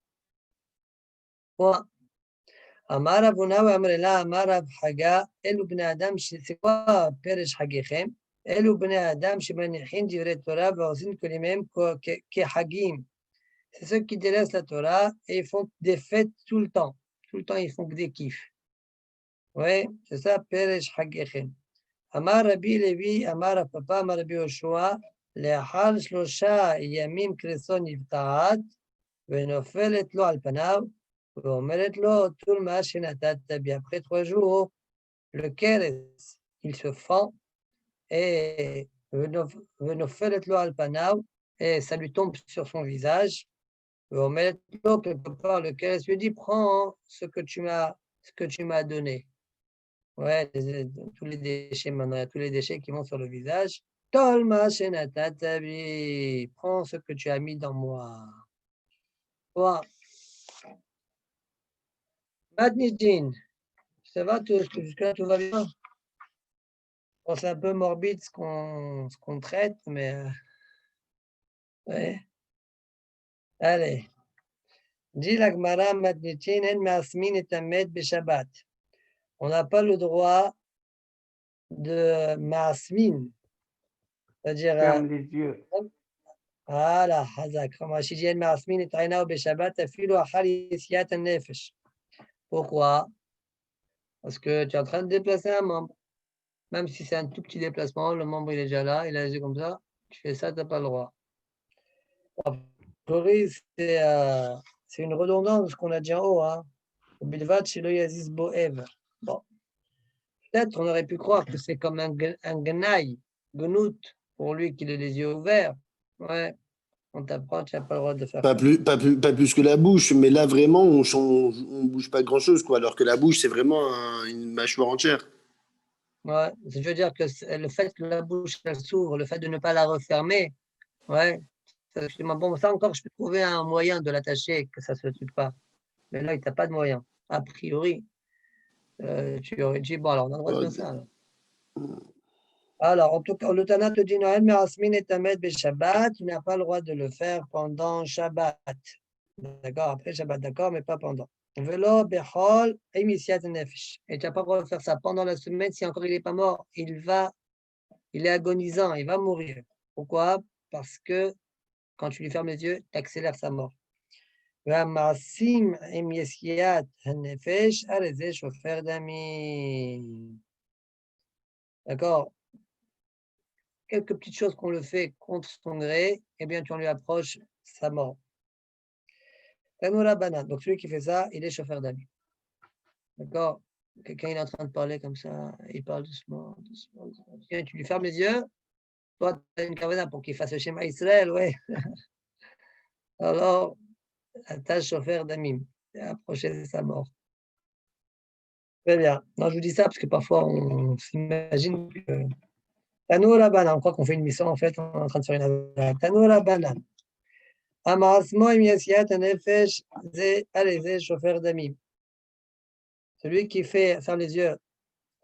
Amar Abuna wa Amrela Amar Abhaga, Elu Bnei Adam, c'est quoi Peresh Hagechem? אלו בני אדם שמניחים דברי תורה ועושים כליהם כחגים. C'est ceux qui délaissent la Torah et ils font des fêtes tout le temps. Tout le temps, ils font que des kiffs. Oui, c'est ça, Peresh Hagechem. Amar Rabbi Levi, Amar Papa, Amar Rabbi Yoshua, לאחר 3 ימים קרסו נבקעת, ונופלת לו על פניו, ואומרת לו, tout מה שנתת בי. Après 3 jours, le keres, il se fend, et et ça lui tombe sur son visage. Quelque part, le Keres lui dit, prends ce que tu m'as donné. Ouais, tous les déchets maintenant, tous les déchets qui vont sur le visage. Tolma shenatatabi, prends ce que tu as mis dans moi. Voilà. Matnidin, ça va, jusque-là tout va bien? Bon, c'est un peu morbide ce qu'on traite, mais ouais. Allez. Dit la Gemara Matnitin en Masmin et Tamet Beshabbat. On n'a pas le droit de Masmin, c'est-à-dire.
Ferme les yeux.
Voilà, Hazak. Rashi en Masmin et Taina Beshabbat, Afilo Achal Yisiat Nefesh. Pourquoi? Parce que tu es en train de déplacer un membre. Même si c'est un tout petit déplacement, le membre il est déjà là, il a les yeux comme ça, tu fais ça, tu n'as pas le droit. A priori, c'est une redondance de ce qu'on a dit en haut. Hein. Bon. Peut-être on aurait pu croire que c'est comme un gnaï, gnout, pour lui qu'il ait les yeux ouverts. Ouais. On t'apprend, tu n'as pas le droit de faire
Pas
ça.
pas plus que la bouche, mais là vraiment, on bouge pas grand-chose, quoi. Alors que la bouche, c'est vraiment une mâchoire entière.
Ouais, je veux dire que le fait que la bouche elle s'ouvre, le fait de ne pas la refermer, ouais, c'est absolument bon. Ça encore, je peux trouver un moyen de l'attacher, que ça ne se tue pas. Mais là, tu n'as pas de moyen. A priori, tu aurais dit, bon, alors on a le droit de faire ça. Alors, en tout cas, le Tana te dit Noël, mais Asmin et Tamed Shabbat, tu n'as pas le droit de le faire pendant Shabbat. D'accord, après Shabbat, d'accord, mais pas pendant. Velo, Bechol, Emisiat Nefesh. Et tu n'as pas le droit de faire ça pendant la semaine, si encore il n'est pas mort, il est agonisant, il va mourir. Pourquoi? Parce que quand tu lui fermes les yeux, tu accélères sa mort. D'accord? Quelques petites choses qu'on le fait contre son gré, eh bien, tu en lui approches sa mort. Donc, celui qui fait ça, il est chauffeur d'amis. D'accord? Quelqu'un il est en train de parler comme ça, il parle doucement, doucement, doucement. Et tu lui fermes les yeux, toi, tu as une kavana pour qu'il fasse le schéma Israël, ouais. Alors, ta chauffeur d'amis, approcher sa mort. Très bien. Non, je vous dis ça parce que parfois, on s'imagine que. Tanoura banane, on croit qu'on fait une mission, en fait, on est en train de faire une. Tanoura banane. Amarasmo imiasiat nefesh ze aleze chauffeur d'amis. Celui qui fait faire les yeux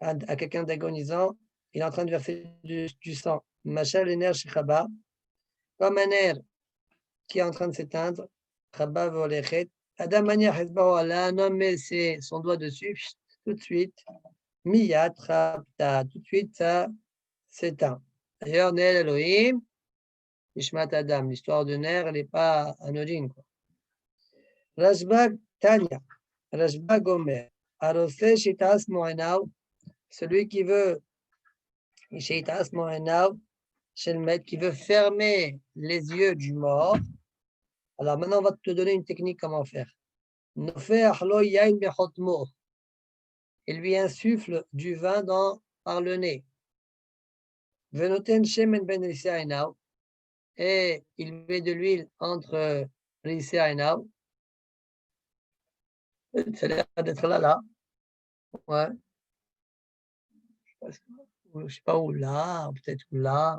à quelqu'un d'agonisant, il est en train de verser du sang. Machal ener shechaba, comme un air qui est en train de s'éteindre. Chaba volechet. Adam manière hezbao ala, un homme met son doigt dessus, tout de suite. Miyat rapta, tout de suite ça s'éteint. D'ailleurs, Nel Elohim, Ishmat Adam, l'histoire de Ner, elle n'est pas anodine. Rashbag Tanya, Rashbag Omer, Arosé Shitas Moenav, celui qui veut, Shitas Moenav, Shelmet, qui veut fermer les yeux du mort. Alors maintenant, on va te donner une technique comment faire. Nofer lo yain bechotmo. Il lui insuffle du vin par le nez. Venoten shemen ben risainav. Et il met de l'huile entre Rissa et Nao. Ça a l'air d'être là. Ouais. Je ne sais pas où là, peut-être où là.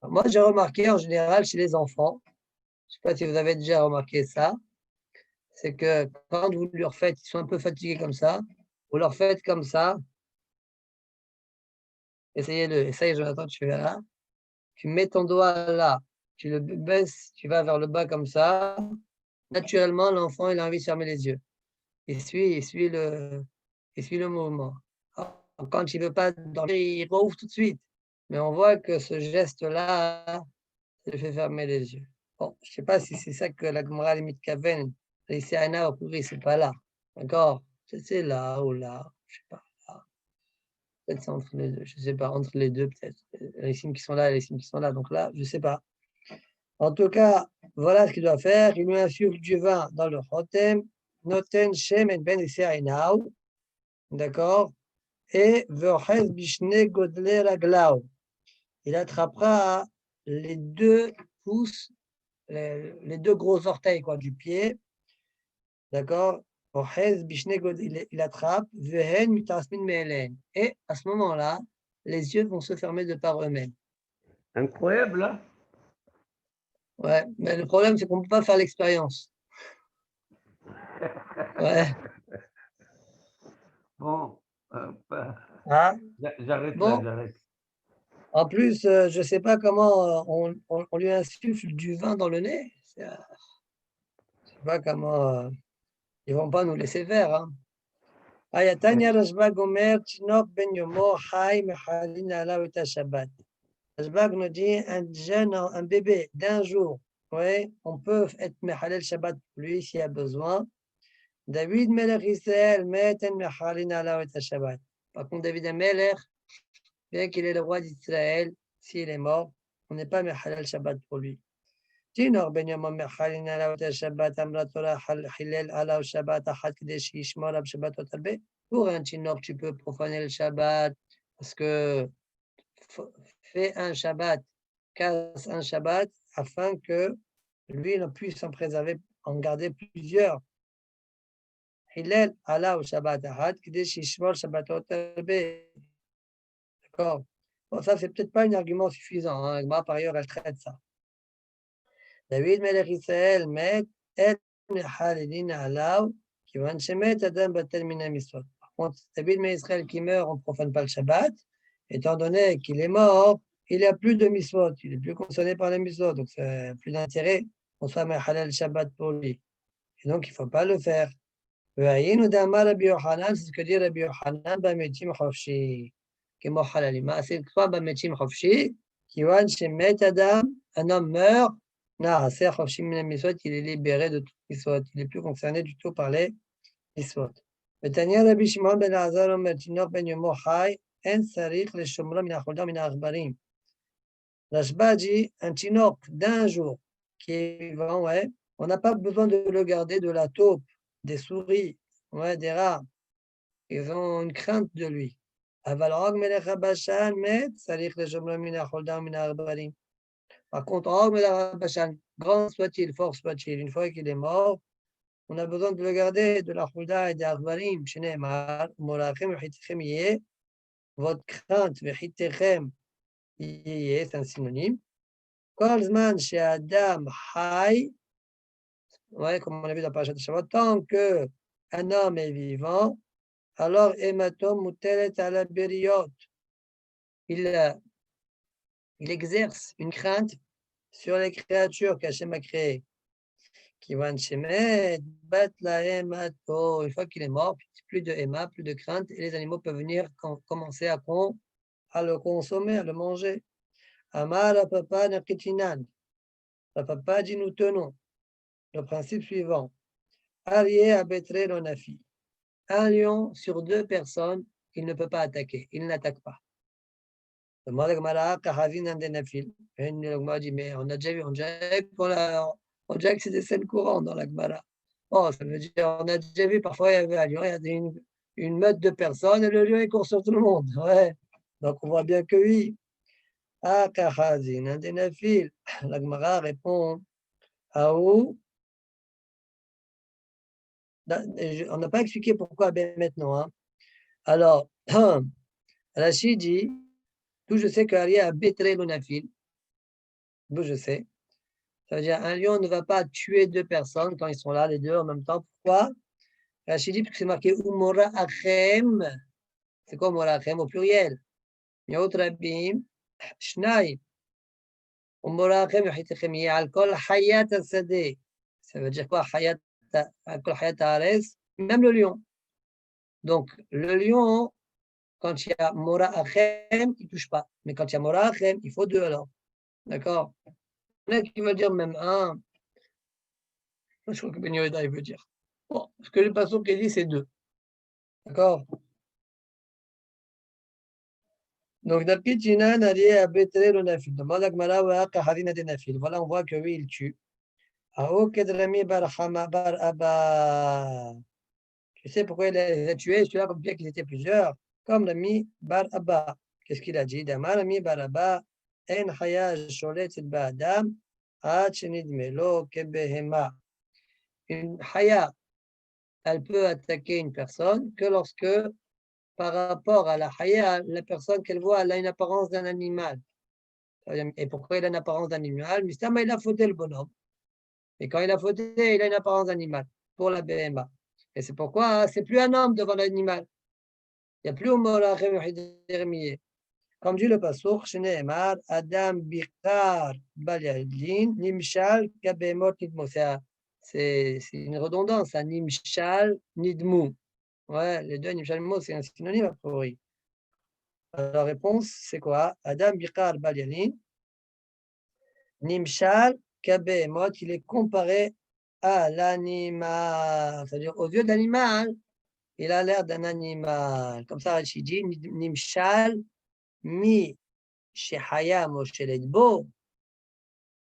Moi, j'ai remarqué en général chez les enfants, je ne sais pas si vous avez déjà remarqué ça, c'est que quand vous leur faites, ils sont un peu fatigués comme ça, vous leur faites comme ça, essayez-le, essaye Jonathan, tu verras. Tu mets ton doigt là, tu le baisses, tu vas vers le bas comme ça. Naturellement, l'enfant, il a envie de fermer les yeux. Il suit le mouvement. Quand il ne veut pas dormir, il rouvre tout de suite. Mais on voit que ce geste-là, ça le fait fermer les yeux. Bon, je ne sais pas si c'est ça que la Gemara limite Kaven, ici à Ina, c'est pas là. D'accord? C'est là ou là, je ne sais pas. Là. Peut-être c'est entre les deux, je ne sais pas, entre les deux peut-être. Les signes qui sont là et les signes qui sont là. Donc là, je ne sais pas. En tout cas, voilà ce qu'il doit faire. Il lui insuffle du vin dans le chotem. Noten Shem et Ben Israël. D'accord? Et Ve'ochez Bishne Godle Raglau. Il attrapera les deux pouces, les deux gros orteils quoi, du pied. D'accord? Ochez Bishne Godle, il attrape. Vehen Mitasmin Me'elen. Et à ce moment-là, les yeux vont se fermer de par eux-mêmes.
Incroyable, hein?
Ouais, mais le problème, c'est qu'on ne peut pas faire l'expérience. Ouais.
Bon,
Ah,
j'arrête
bon.
là, j'arrête.
En plus, je ne sais pas comment on lui insuffle du vin dans le nez. Je ne sais pas comment. Ils ne vont pas nous laisser faire. Hein. Ayatanya Rashbag Omer, Tchinok Ben Yomo, Chai, Mechalin Ala Vita Shabbat. Rashbag nous dit un bébé d'un jour. Ouais, on peut être Mechalel Shabbat pour lui s'il y a besoin. David Melech Israël, Meten Mechalin Ala Vita Shabbat. Par contre, David Melech, bien qu'il est le roi d'Israël, s'il est mort, on n'est pas Mechalel Shabbat pour lui. Tinor ben Yom Mechalin Ala Vita Shabbat, Amra Torah Hilel Ala Shabbat, Achat Kadesh Yishmor Ab Shabbat Otarbe. Pour un Tinor, tu peux profaner le Shabbat parce que fais un Shabbat, casse un Shabbat afin que lui ne puisse en préserver, en garder plusieurs. Hillel Allah ou Shabbat Ahad, Kiddush Yishmor Shabbatot Arbe. D'accord. Bon, ça, c'est peut-être pas un argument suffisant. Hein. Moi, par ailleurs, elle traite ça. David Melech Israël met et Halilin Alav, qui va Shemet Adam Batel Mina Miswot. Par contre, David Melech Israël qui meurt, on ne profane pas le Shabbat, étant donné qu'il est mort, il n'y a plus de Miswot, il n'est plus concerné par les Miswot, donc c'est plus d'intérêt qu'on soit Halal Shabbat pour lui. Et donc, il ne faut pas le faire. C'est ce que dit Rabbi Yochanan, Bametim Chofshi, qui est mort halalima. C'est quoi Bametim Chofshi? Kiwan Shemet Adam, un homme meurt, Naaser Chofshi Mina Miswot, il est libéré de tout Miswot, il n'est plus concerné du tout par les Miswot. Betania Rabbi Shimon ben Azar Omer Tinok ben Yomo Chai, En Sarich le Shomro Mina Choldam Mina Achbarim. Rashba dit un tinok d'un jour qui est vivant, ouais, on n'a pas besoin de le garder de la taupe, des souris, ouais, des rats. Ils ont une crainte de lui. Par contre, Og Melech Bashan, grand soit-il, fort soit-il, une fois qu'il est mort, on a besoin de le garder de la Chulda et des Arbarim. Sheneemar, Morachem v'chitichem yeh, votre crainte v'chitechem yeh, c'est un synonyme. Kol zman she'adam hay, ouais, comme on l'a vu dans Parashat Shabbat, tant que un homme est vivant, alors Ematom mutelet ala beriot. Il exerce une crainte sur les créatures qu'Hachem a créées. Kivan shemet bat la emato. Une fois qu'il est mort, plus de ema, plus de crainte, et les animaux peuvent venir commencer à le consommer, à le manger. Amar papa nakitinan. Papa dit nous tenons le principe suivant. Arié abetre l'onafi. Un lion sur deux personnes, il ne peut pas attaquer, il n'attaque pas. Le Gemara dit, mais on a déjà vu, on dirait que c'est des scènes courantes dans la Gemara. Oh, ça veut dire, on a déjà vu, parfois il y avait un lion, il y avait une meute de personnes et le lion il court sur tout le monde. Ouais. Donc on voit bien que oui. Ah, Kahazin, un des nafil. La Gemara répond, ah où? On n'a pas expliqué pourquoi ben maintenant. Hein. Alors, Rachid dit, d'où je sais qu'Ari a bétré l'onafil, d'où je sais. Ça veut dire un lion ne va pas tuer deux personnes quand ils sont là, les deux en même temps. Pourquoi? Rachid dit parce que c'est marqué Umora Achem. C'est quoi Umora Achem au pluriel? Yaot Rabim, Shnai. Umora Achem, Yachitechem, Yal Kol Hayat Asadeh. Ça veut dire quoi? Hayat Ares, même le lion. Donc, le lion, quand il y a Mora Achem, il ne touche pas. Mais quand il y a Mora Achem, il faut deux alors. D'accord? Il y en a qui veut dire même un. Je crois que Ben Yoda, il veut dire. Bon, ce que le passage qui dit, c'est deux. D'accord? Donc, d'après Tina, Nadia a bétré le nafil. Demande à Gmara wa Kahadina de nafil. Voilà, on voit que oui, il tue. Ao Kedrami bar Hama bar Abba. Tu sais pourquoi il les a tués? Celui-là, comme bien qu'ils étaient plusieurs. Comme l'ami bar Abba. Qu'est-ce qu'il a dit? Damar ami bar Abba. En Hayaj Sholet et Ba'adam. Achenid Melo Kebehema. Une Haya, elle peut attaquer une personne que lorsque, par rapport à la Haya, la personne qu'elle voit, elle a une apparence d'un animal. Et pourquoi il a une apparence d'animal? Mistama, il a fauté le bonhomme. Et quand il a fauté, il a une apparence d'animal pour la BMA. Et c'est pourquoi c'est plus un homme devant l'animal. Il n'y a plus au mot la comme dit le passouk, Shneemar, Adam Bichar Balyadlin, Nimshal Kabemot Nidmo. C'est une redondance, un Nimshal Nidmu. Ouais, les deux Nimshal Nidmu, c'est un synonyme a priori. La réponse, c'est quoi? Adam Bichar Balyadlin, Nimshal Kabemot, il est comparé à l'animal. C'est-à-dire, aux yeux de l'animal, il a l'air d'un animal. Comme ça, Rachid dit, Nimshal Mi Shehayam ou Sheledbo,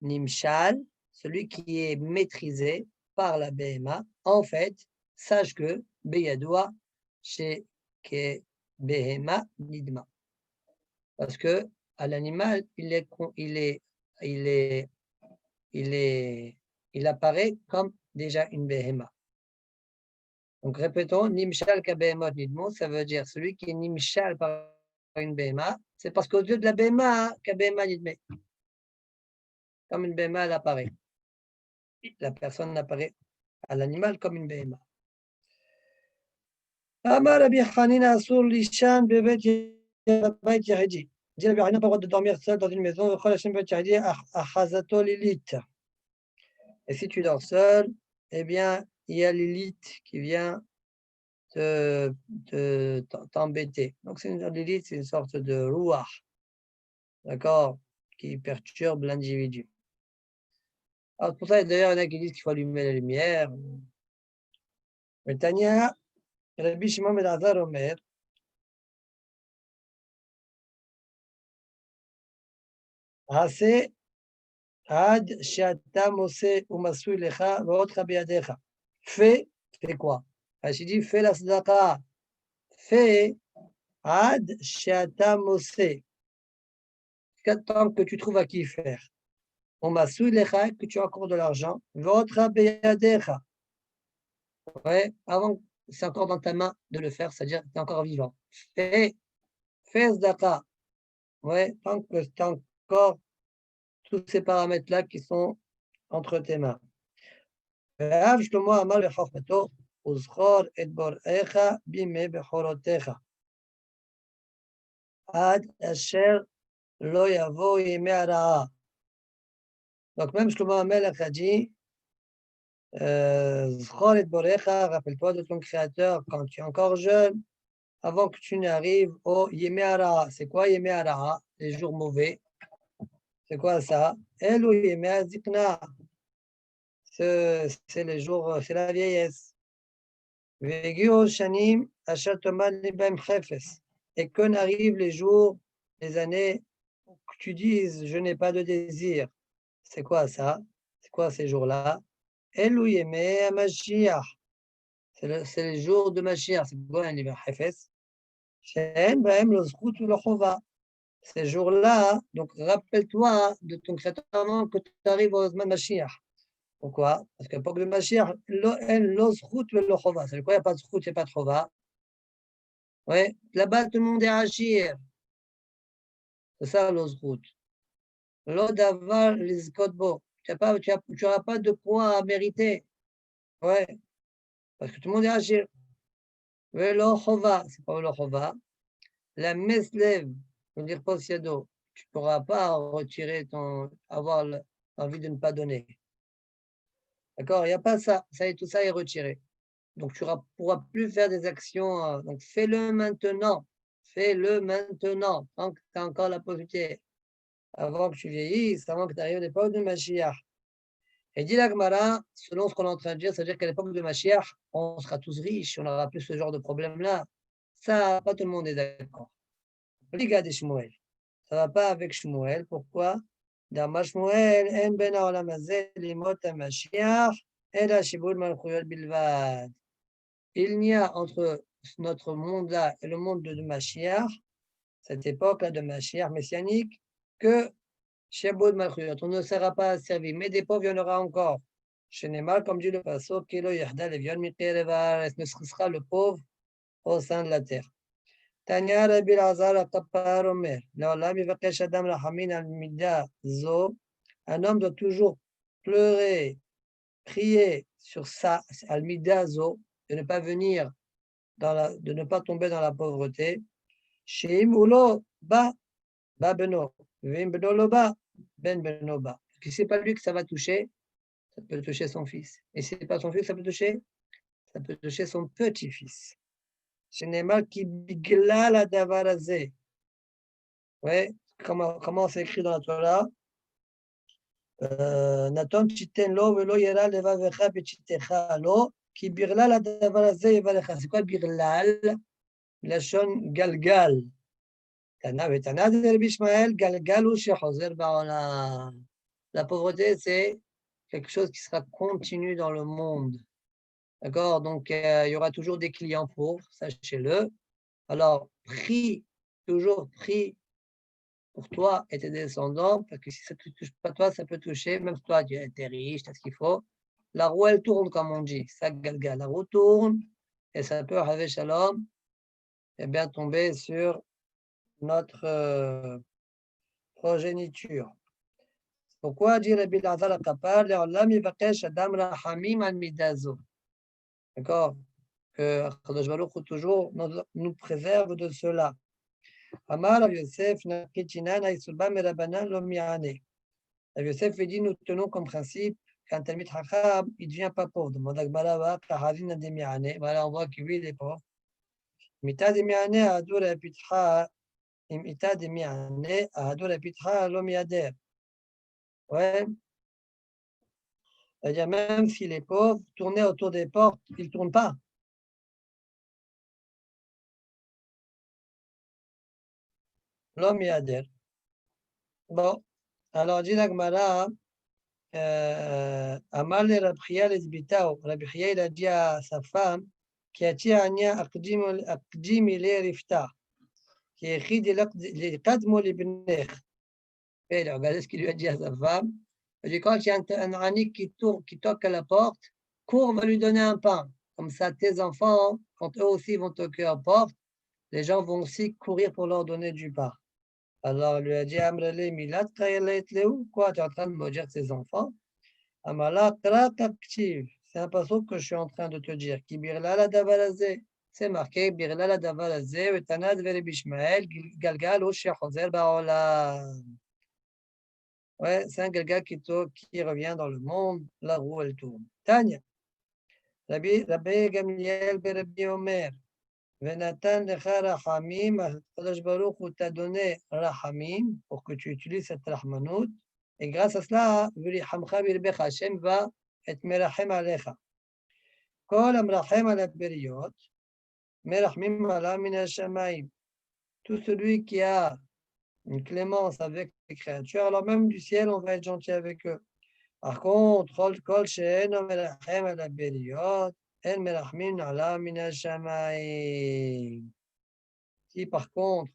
Nimshal, celui qui est maîtrisé par la BMA, en fait, sache que Beyadoua, chez Ke Behema Nidma. Parce que à l'animal, il est il apparaît comme déjà une Behema. Donc répétons, Nimshal ka Behemot nidmo, ça veut dire celui qui est Nimshal par une Behema, c'est parce qu'au lieu de la Behema, ka Behema nidme. Comme une Behema, elle apparaît. La personne apparaît à l'animal comme une Behema. Amar Rabbi Hanina asur lishan bebet yahidi. Dit Rabbi Hanina, pas le droit de dormir seul dans une maison. Et si tu dors seul, eh bien, il y a l'élite qui vient t'embêter. Donc, l'élite, c'est une sorte de rouah, d'accord, qui perturbe l'individu. Alors, pour ça, d'ailleurs, il y en a qui disent qu'il faut allumer la lumière. Mais Tania, Rabbi Shimon ben Azar Omer, Assez Ad Shata Mose Umasu Lecha Votre Biadecha. Fais quoi? Rachid dit, fais la sadaqa. Fais Ad Shata Mose. Tant que tu trouves à qui faire. Umasu Lecha, que tu as encore de l'argent. Votre Biadecha. Ouais, avant, c'est encore dans ta main de le faire, c'est-à-dire que tu es encore vivant. Fais sadaqa. Ouais, tant que tu as encore tous ces paramètres-là qui sont entre tes mains. ואהב שלמה אמר לחוכמתו, וזכור את בוראיך בימי בכורותיך, עד אשר לא יבואו ימי הרעה. Donc même Shlomo HaMelech a dit, Zchor et Borecha, rappelle-toi de ton Créateur quand tu es encore jeune, avant que tu n'arrives au Yemei Hara. C'est quoi Yemei Hara? Les jours mauvais. C'est quoi ça? Elu Yemei Hazikna. C'est les jours, c'est la vieillesse. Vegiu Shanim Asher Tomad Libem Chefes. Et que n'arrivent les jours, les années où tu dises je n'ai pas de désir. C'est quoi ça? C'est quoi ces jours-là? Elu Yemei Mashiach. C'est les jours de Mashiach. C'est quoi un Libem Chefes? She'en Bahem Lo Zchut Lo Chova. Ces jours-là, donc rappelle-toi de ton créateur avant que tu arrives au Zman Mashiach. Pourquoi? Parce qu'à l'époque de Mashiach, c'est quoi? Il n'y a pas de zchut, il n'y a pas de chova. Ouais, là-bas, tout le monde est agir. C'est ça, l'ozchut. L'odavar, les zkotbo. Tu n'auras pas de quoi à mériter. Ouais, parce que tout le monde est agir. Velo chova, c'est pas velo chova. La meslev, on dire posiado. Tu ne pourras pas retirer avoir l'envie de ne pas donner. D'accord? Il n'y a pas ça. Tout ça est retiré. Donc, tu ne pourras plus faire des actions. Donc, fais-le maintenant. Fais-le maintenant, tant que tu as encore la possibilité. Avant que tu vieillisses, avant que tu arrives à l'époque de Mashiach. Et dit la Gemara, selon ce qu'on est en train de dire, c'est-à-dire qu'à l'époque de Mashiach, on sera tous riches, on n'aura plus ce genre de problème-là. Ça, pas tout le monde est d'accord. Liga de Shmuel. Ça ne va pas avec Shmuel. Pourquoi? Dans Shmuel, en ben haolam hazeh limot ha-Mashiach, ela shibud malchuyot bilvad. Il n'y a entre notre monde-là et le monde de Mashiach, cette époque-là de Mashiach messianique, que Shebud Malchuyot. On ne sera pas servi, mais des pauvres, il y en aura encore. Chez Neymar, comme dit le Passo, Kilo Yahda Levion Miterevar, ne sera le pauvre au sein de la terre. Tanya Rabbi Lazar Akapar Omer, Leolam Yivakesh Adam Lahamin al Mida Zo, un homme doit toujours pleurer, prier sur ça, al Mida Zo, de ne pas venir de ne pas tomber dans la pauvreté. Sheim ulo ba beno, vim beno lo ba ben beno ba. Parce que c'est pas lui que ça va toucher, ça peut toucher son fils. Et si c'est pas son fils, ça peut toucher son petit-fils. Shenemal ki bigla la davarazé. Ouais, comment c'est écrit dans la Torah? Naton chiten lo velo yera levavecha bechitecha lo ki birla la davarazé yevalecha. C'est quoi birlal? לשון גלגל. תנא ותנא דרבי ישמעאל, גלגל הוא שחוזר בעולם. La pauvreté, c'est quelque chose qui sera continu dans le monde. D'accord? Donc, il y aura toujours des clients pauvres, sachez-le. Alors, toujours prie pour toi et tes descendants, parce que si ça ne te touche pas toi, ça peut toucher, même si toi tu es riche, tu as ce qu'il faut. La roue, elle tourne, comme on dit. Ça, galgal. La roue tourne et ça peut, avec shalom, eh bien, tomber sur notre progéniture. Pourquoi dire Rabbi Elazar al-Kapar, Le'olam yivakesh adam rachamim al midazo. D'accord? Que Kadosh Baruch Hu toujours nous préserve de cela. Amar Rav Yosef nakichinan haïsulba merabanan lo mi'ane. Rav Yosef dit, nous tenons comme principe qu'un Talmid Chacham, il ne devient pas pauvre. Demande à Gmara, Kahavin de mi'ane. Voilà, on voit que lui, il est pauvre. Mita de mi'ane adur epitcha, imita de mi'ane adur epitcha lo mi'ader. Ouais. C'est-à-dire, même s'il est pauvre, tourner autour des portes, il ne tourne pas. L'homme y adhère. Bon, alors dit la Gemara, Amal le Rabchia les Bitao. Rabchia, il a dit à sa femme, qui a dit Anya Akdim ile Rifta, qui est écrit les Kadmo les Bnech. Et regardez ce qu'il lui a dit à sa femme. Il dit quand il y a un Ani qui toque à la porte, cours, va lui donner un pain. Comme ça, tes enfants, quand eux aussi vont toquer à la porte, les gens vont aussi courir pour leur donner du pain. Alors, il lui a dit, Amrele Milat, quoi, tu es en train de maudire tes enfants? Amala, c'est un passage que je suis en train de te dire. Ki birla la davalazé. C'est marqué, birla la davalazé, vetanad vere bishmael, galgal ou shechozer baolam. Ouais, c'est un galgal qui revient dans le monde, la roue elle tourne. Tanya. Rabbi Gamliel Rabbi Omer. Venatan lecha rachamim, Kadosh Baruch Hu t'a donné rachamim pour que tu utilises cette rahmanout. Et grâce à cela, V'lichamcha birbecha, Hashem va et merachem alecha. Kol amrachem ala beriot, merachmim ala min hashamayim. Tout celui qui a une clémence avec les créatures, alors même du ciel, on va être gentil avec eux. Par contre, kol she'eno merachem ala beriot, en merachmin ala min hashamayim. Si par contre,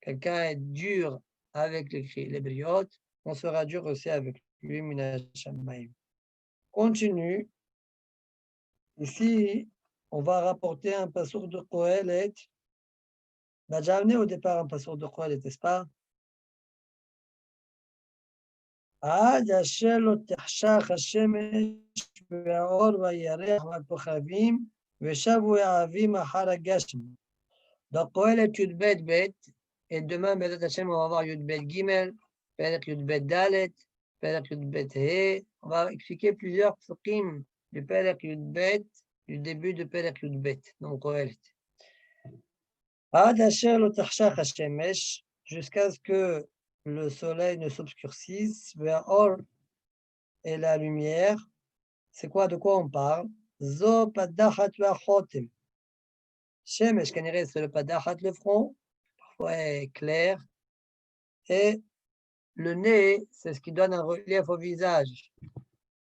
quelqu'un est dur avec les briottes, on sera dur aussi avec lui, min hashamayim. Continue. Ici, on va rapporter un passour de Kohelet. On a déjà amené au départ un passour de Kohelet, n'est-ce pas? עד אשר לא תחשך השמש והאור והירח והכוכבים ושבו האבים אחר הגשם. Donc, Kohelet Yudbet Bet, et demain, Bezat Hashem, on va voir Yudbet Gimel, Perek Yudbet Dalet, Perek Yudbet He. On va expliquer plusieurs psukim du Perek Yudbet, du début de Perek Yudbet, donc Kohelet. Ad asher lo tachshach hashemesh, jusqu'à ce que le soleil ne s'obscurcisse, vers or et la lumière. C'est quoi, de quoi on parle? Zo padachat vachotem. Shemesh kanire, c'est le padachat, le front, parfois est clair, et le nez, c'est ce qui donne un relief au visage.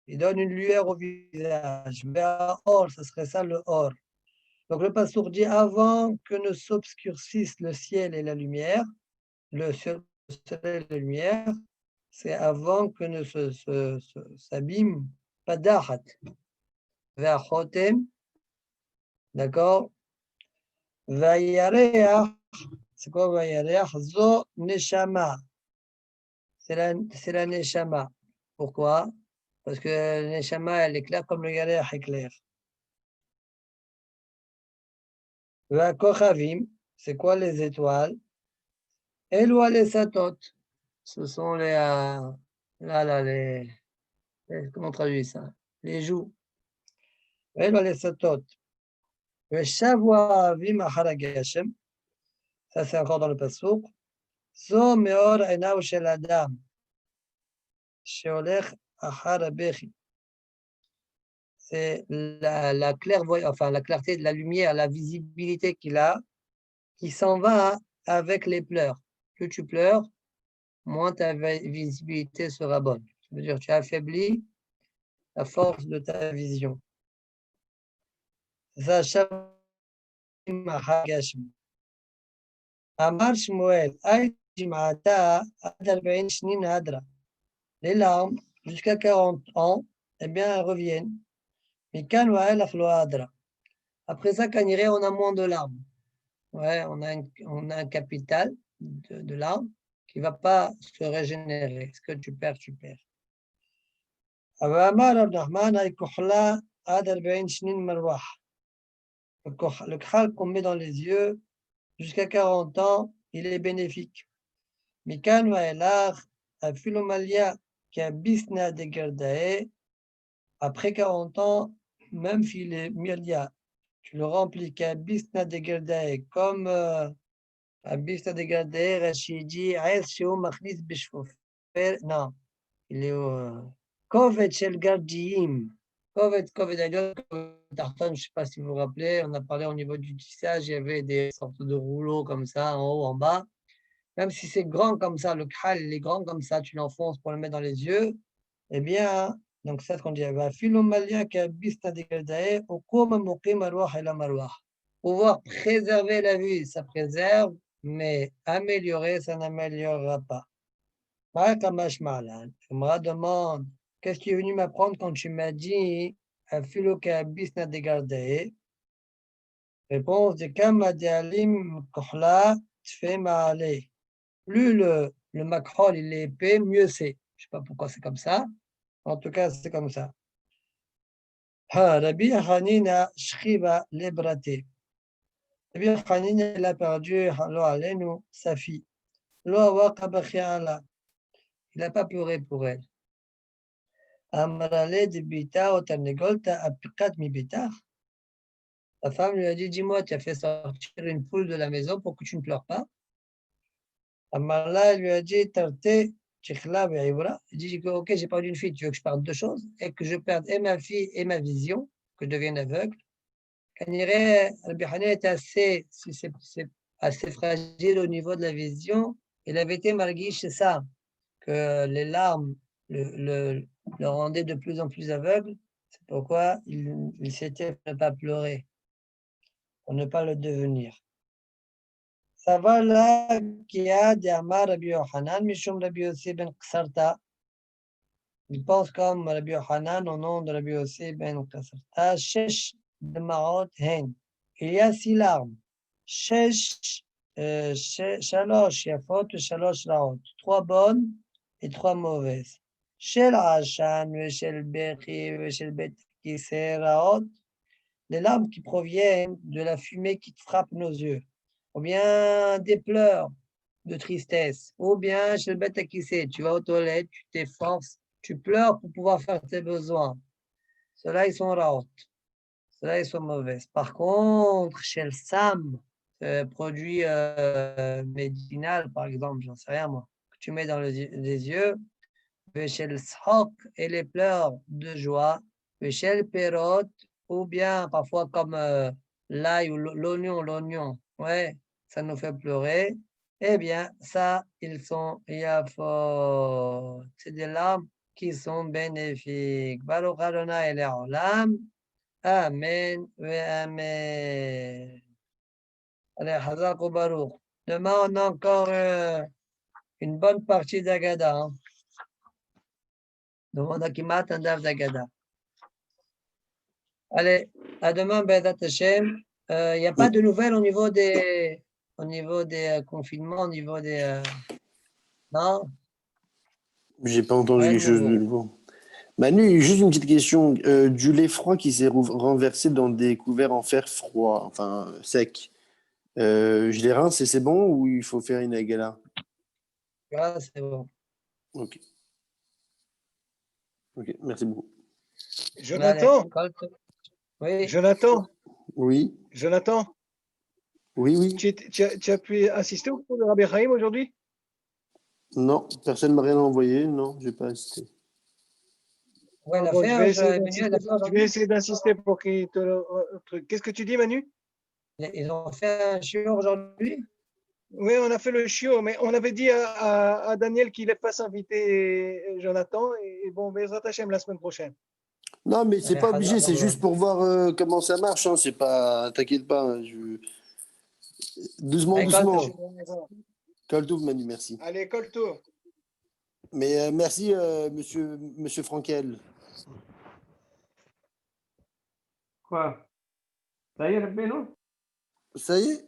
Il donne une lueur au visage. Vers or, ce serait ça le or. Donc le passour dit avant que ne s'obscurcisse le ciel et la lumière, le soleil et la lumière, c'est avant que ne s'abîme padahat. Ve'achotem, d'accord? Vayareach, c'est quoi vayareach? Zo neshama. C'est la neshama. Pourquoi? Parce que la neshama, elle est claire comme le yareach est clair. Ve'akochavim, c'est quoi les étoiles? Eloi les satot. Ce sont comment on traduit ça? Les joues. Eloi les satot. Ve'shavua avim achar hageshem. Ça, c'est encore dans le passouk. Zo meor enav shel adam. Sheolech achar habechi. C'est la clairvoyance, enfin la clarté de la lumière, la visibilité qu'il a, qui s'en va avec les pleurs. Plus tu pleures, moins ta visibilité sera bonne. Ça veut dire que tu affaiblis la force de ta vision. C'est ça, Amar Shmuel, Les larmes, jusqu'à 40 ans, eh bien, elles reviennent. Après ça, quand on a moins de larmes. Ouais, on a un capital de larmes qui ne va pas se régénérer. Ce que tu perds, tu perds. Le khal qu'on met dans les yeux, jusqu'à 40 ans, il est bénéfique. Mikan wa elach, afilomalia, qui a bisna de gerdae, après 40 ans, même s'il est milia, tu le remplis qui a bisna de gerdae, comme bisna de gerdae, Rachidi, Aes Sheo Machlis Bishfofer, non, il est au Kovet Shel Gardiim. Kovet, d'ailleurs, Tartan, je ne sais pas si vous vous rappelez, on a parlé au niveau du tissage, il y avait des sortes de rouleaux comme ça, en haut, en bas. Même si c'est grand comme ça, le khal, il est grand comme ça, tu l'enfonces pour le mettre dans les yeux, eh bien, donc c'est ce qu'on dit, pouvoir préserver la vue, ça préserve, mais améliorer, ça n'améliorera pas. Je me demande, qu'est-ce qui est venu m'apprendre quand tu m'as dit réponse de Kamadialim Kohla Tfe Maale. Plus le makhol il est épais, mieux c'est. Je ne sais pas pourquoi c'est comme ça. En tout cas, c'est comme ça. Rabbi Hanina Shriba Lebrate. Rabbi Hanina, il a perdu sa fille. Il n'a pas pleuré pour elle. Amrale de Bita ou Tarnegolta Apikat mi Bita. La femme lui a dit, dis-moi, tu as fait sortir une poule de la maison pour que tu ne pleures pas. Amarla lui a dit, Tarte, Chikhla, Be'ibra. Il dit, ok, j'ai perdu une fille, tu veux que je perde deux choses, et que je perde et ma fille et ma vision, que je devienne aveugle. Kanire, Al-Bihani était assez fragile au niveau de la vision. Il avait été marguiche, c'est ça, que les larmes le rendaient de plus en plus aveugle. C'est pourquoi il s'était pour ne pas pleurer, pour ne pas le devenir. Ça va là qui a dit Amar Rabbi Yochanan, Mishum Rabbi Yossi ben Qsarta. Il pense comme Rabbi Yochanan au nom de Rabbi Yossi ben Qsarta. Shesh de Maot Hen. Il y a 6 larmes. Shesh, Shalosh Yafot et Shalosh Raot. 3 bonnes et 3 mauvaises. Shel Ashan, Shel Bechi, Shel Bet Kiseh Raot. Les larmes qui proviennent de la fumée qui frappe nos yeux. Ou bien des pleurs de tristesse, ou bien chez le bête à qui c'est, tu vas aux toilettes, tu t'efforces, tu pleures pour pouvoir faire tes besoins. Ceux-là, ils sont raot. Ceux-là, ils sont mauvaises. Par contre, chez le SAM, produit médicinal, par exemple, j'en sais rien moi, que tu mets dans les yeux, chez le SHOK et les pleurs de joie, chez le perot, ou bien parfois comme l'ail ou l'oignon, ouais, ça nous fait pleurer, eh bien, ça, ils sont yafot. C'est des larmes qui sont bénéfiques. Baruch Adonai Le'olam. Amen. Amen. Allez, Hazak ou Baruch. Demain, on a encore une bonne partie d'Agada. Hein. Demande à Kimat un daf d'Agada. Allez, à demain, Bezat Hashem. Il n'y a pas de nouvelles au niveau des confinements, au niveau des... non?
J'ai pas entendu quelque chose de nouveau. Manu, juste une petite question. Du lait froid qui s'est renversé dans des couverts en fer froid, enfin sec. Je les rince et c'est bon ou il faut faire une agala?
Ah, c'est bon.
Ok. Ok, merci beaucoup.
Jonathan?
Oui.
Jonathan?
Oui.
Jonathan?
Oui.
Tu as pu assister au cours de Rabbi Chaim aujourd'hui?
Non, personne ne m'a rien envoyé. Non, je n'ai pas assisté.
Ouais,
bon, je vais essayer d'insister pour qu'il te le truc. Qu'est-ce que tu dis, Manu?
Ils ont fait un shiur aujourd'hui?
Oui, on a fait le shiur, mais on avait dit à Daniel qu'il fasse inviter Jonathan et bon, Bezrat Hashem la semaine prochaine.
Non, mais c'est pas obligé, c'est juste pour voir comment ça marche. Hein. C'est pas, t'inquiète pas. Doucement. Koltouf, Manu, merci.
Allez, Kolto.
Mais merci, monsieur Frankel.
Quoi? Ça y est, Rabbeinu?
Ça y est?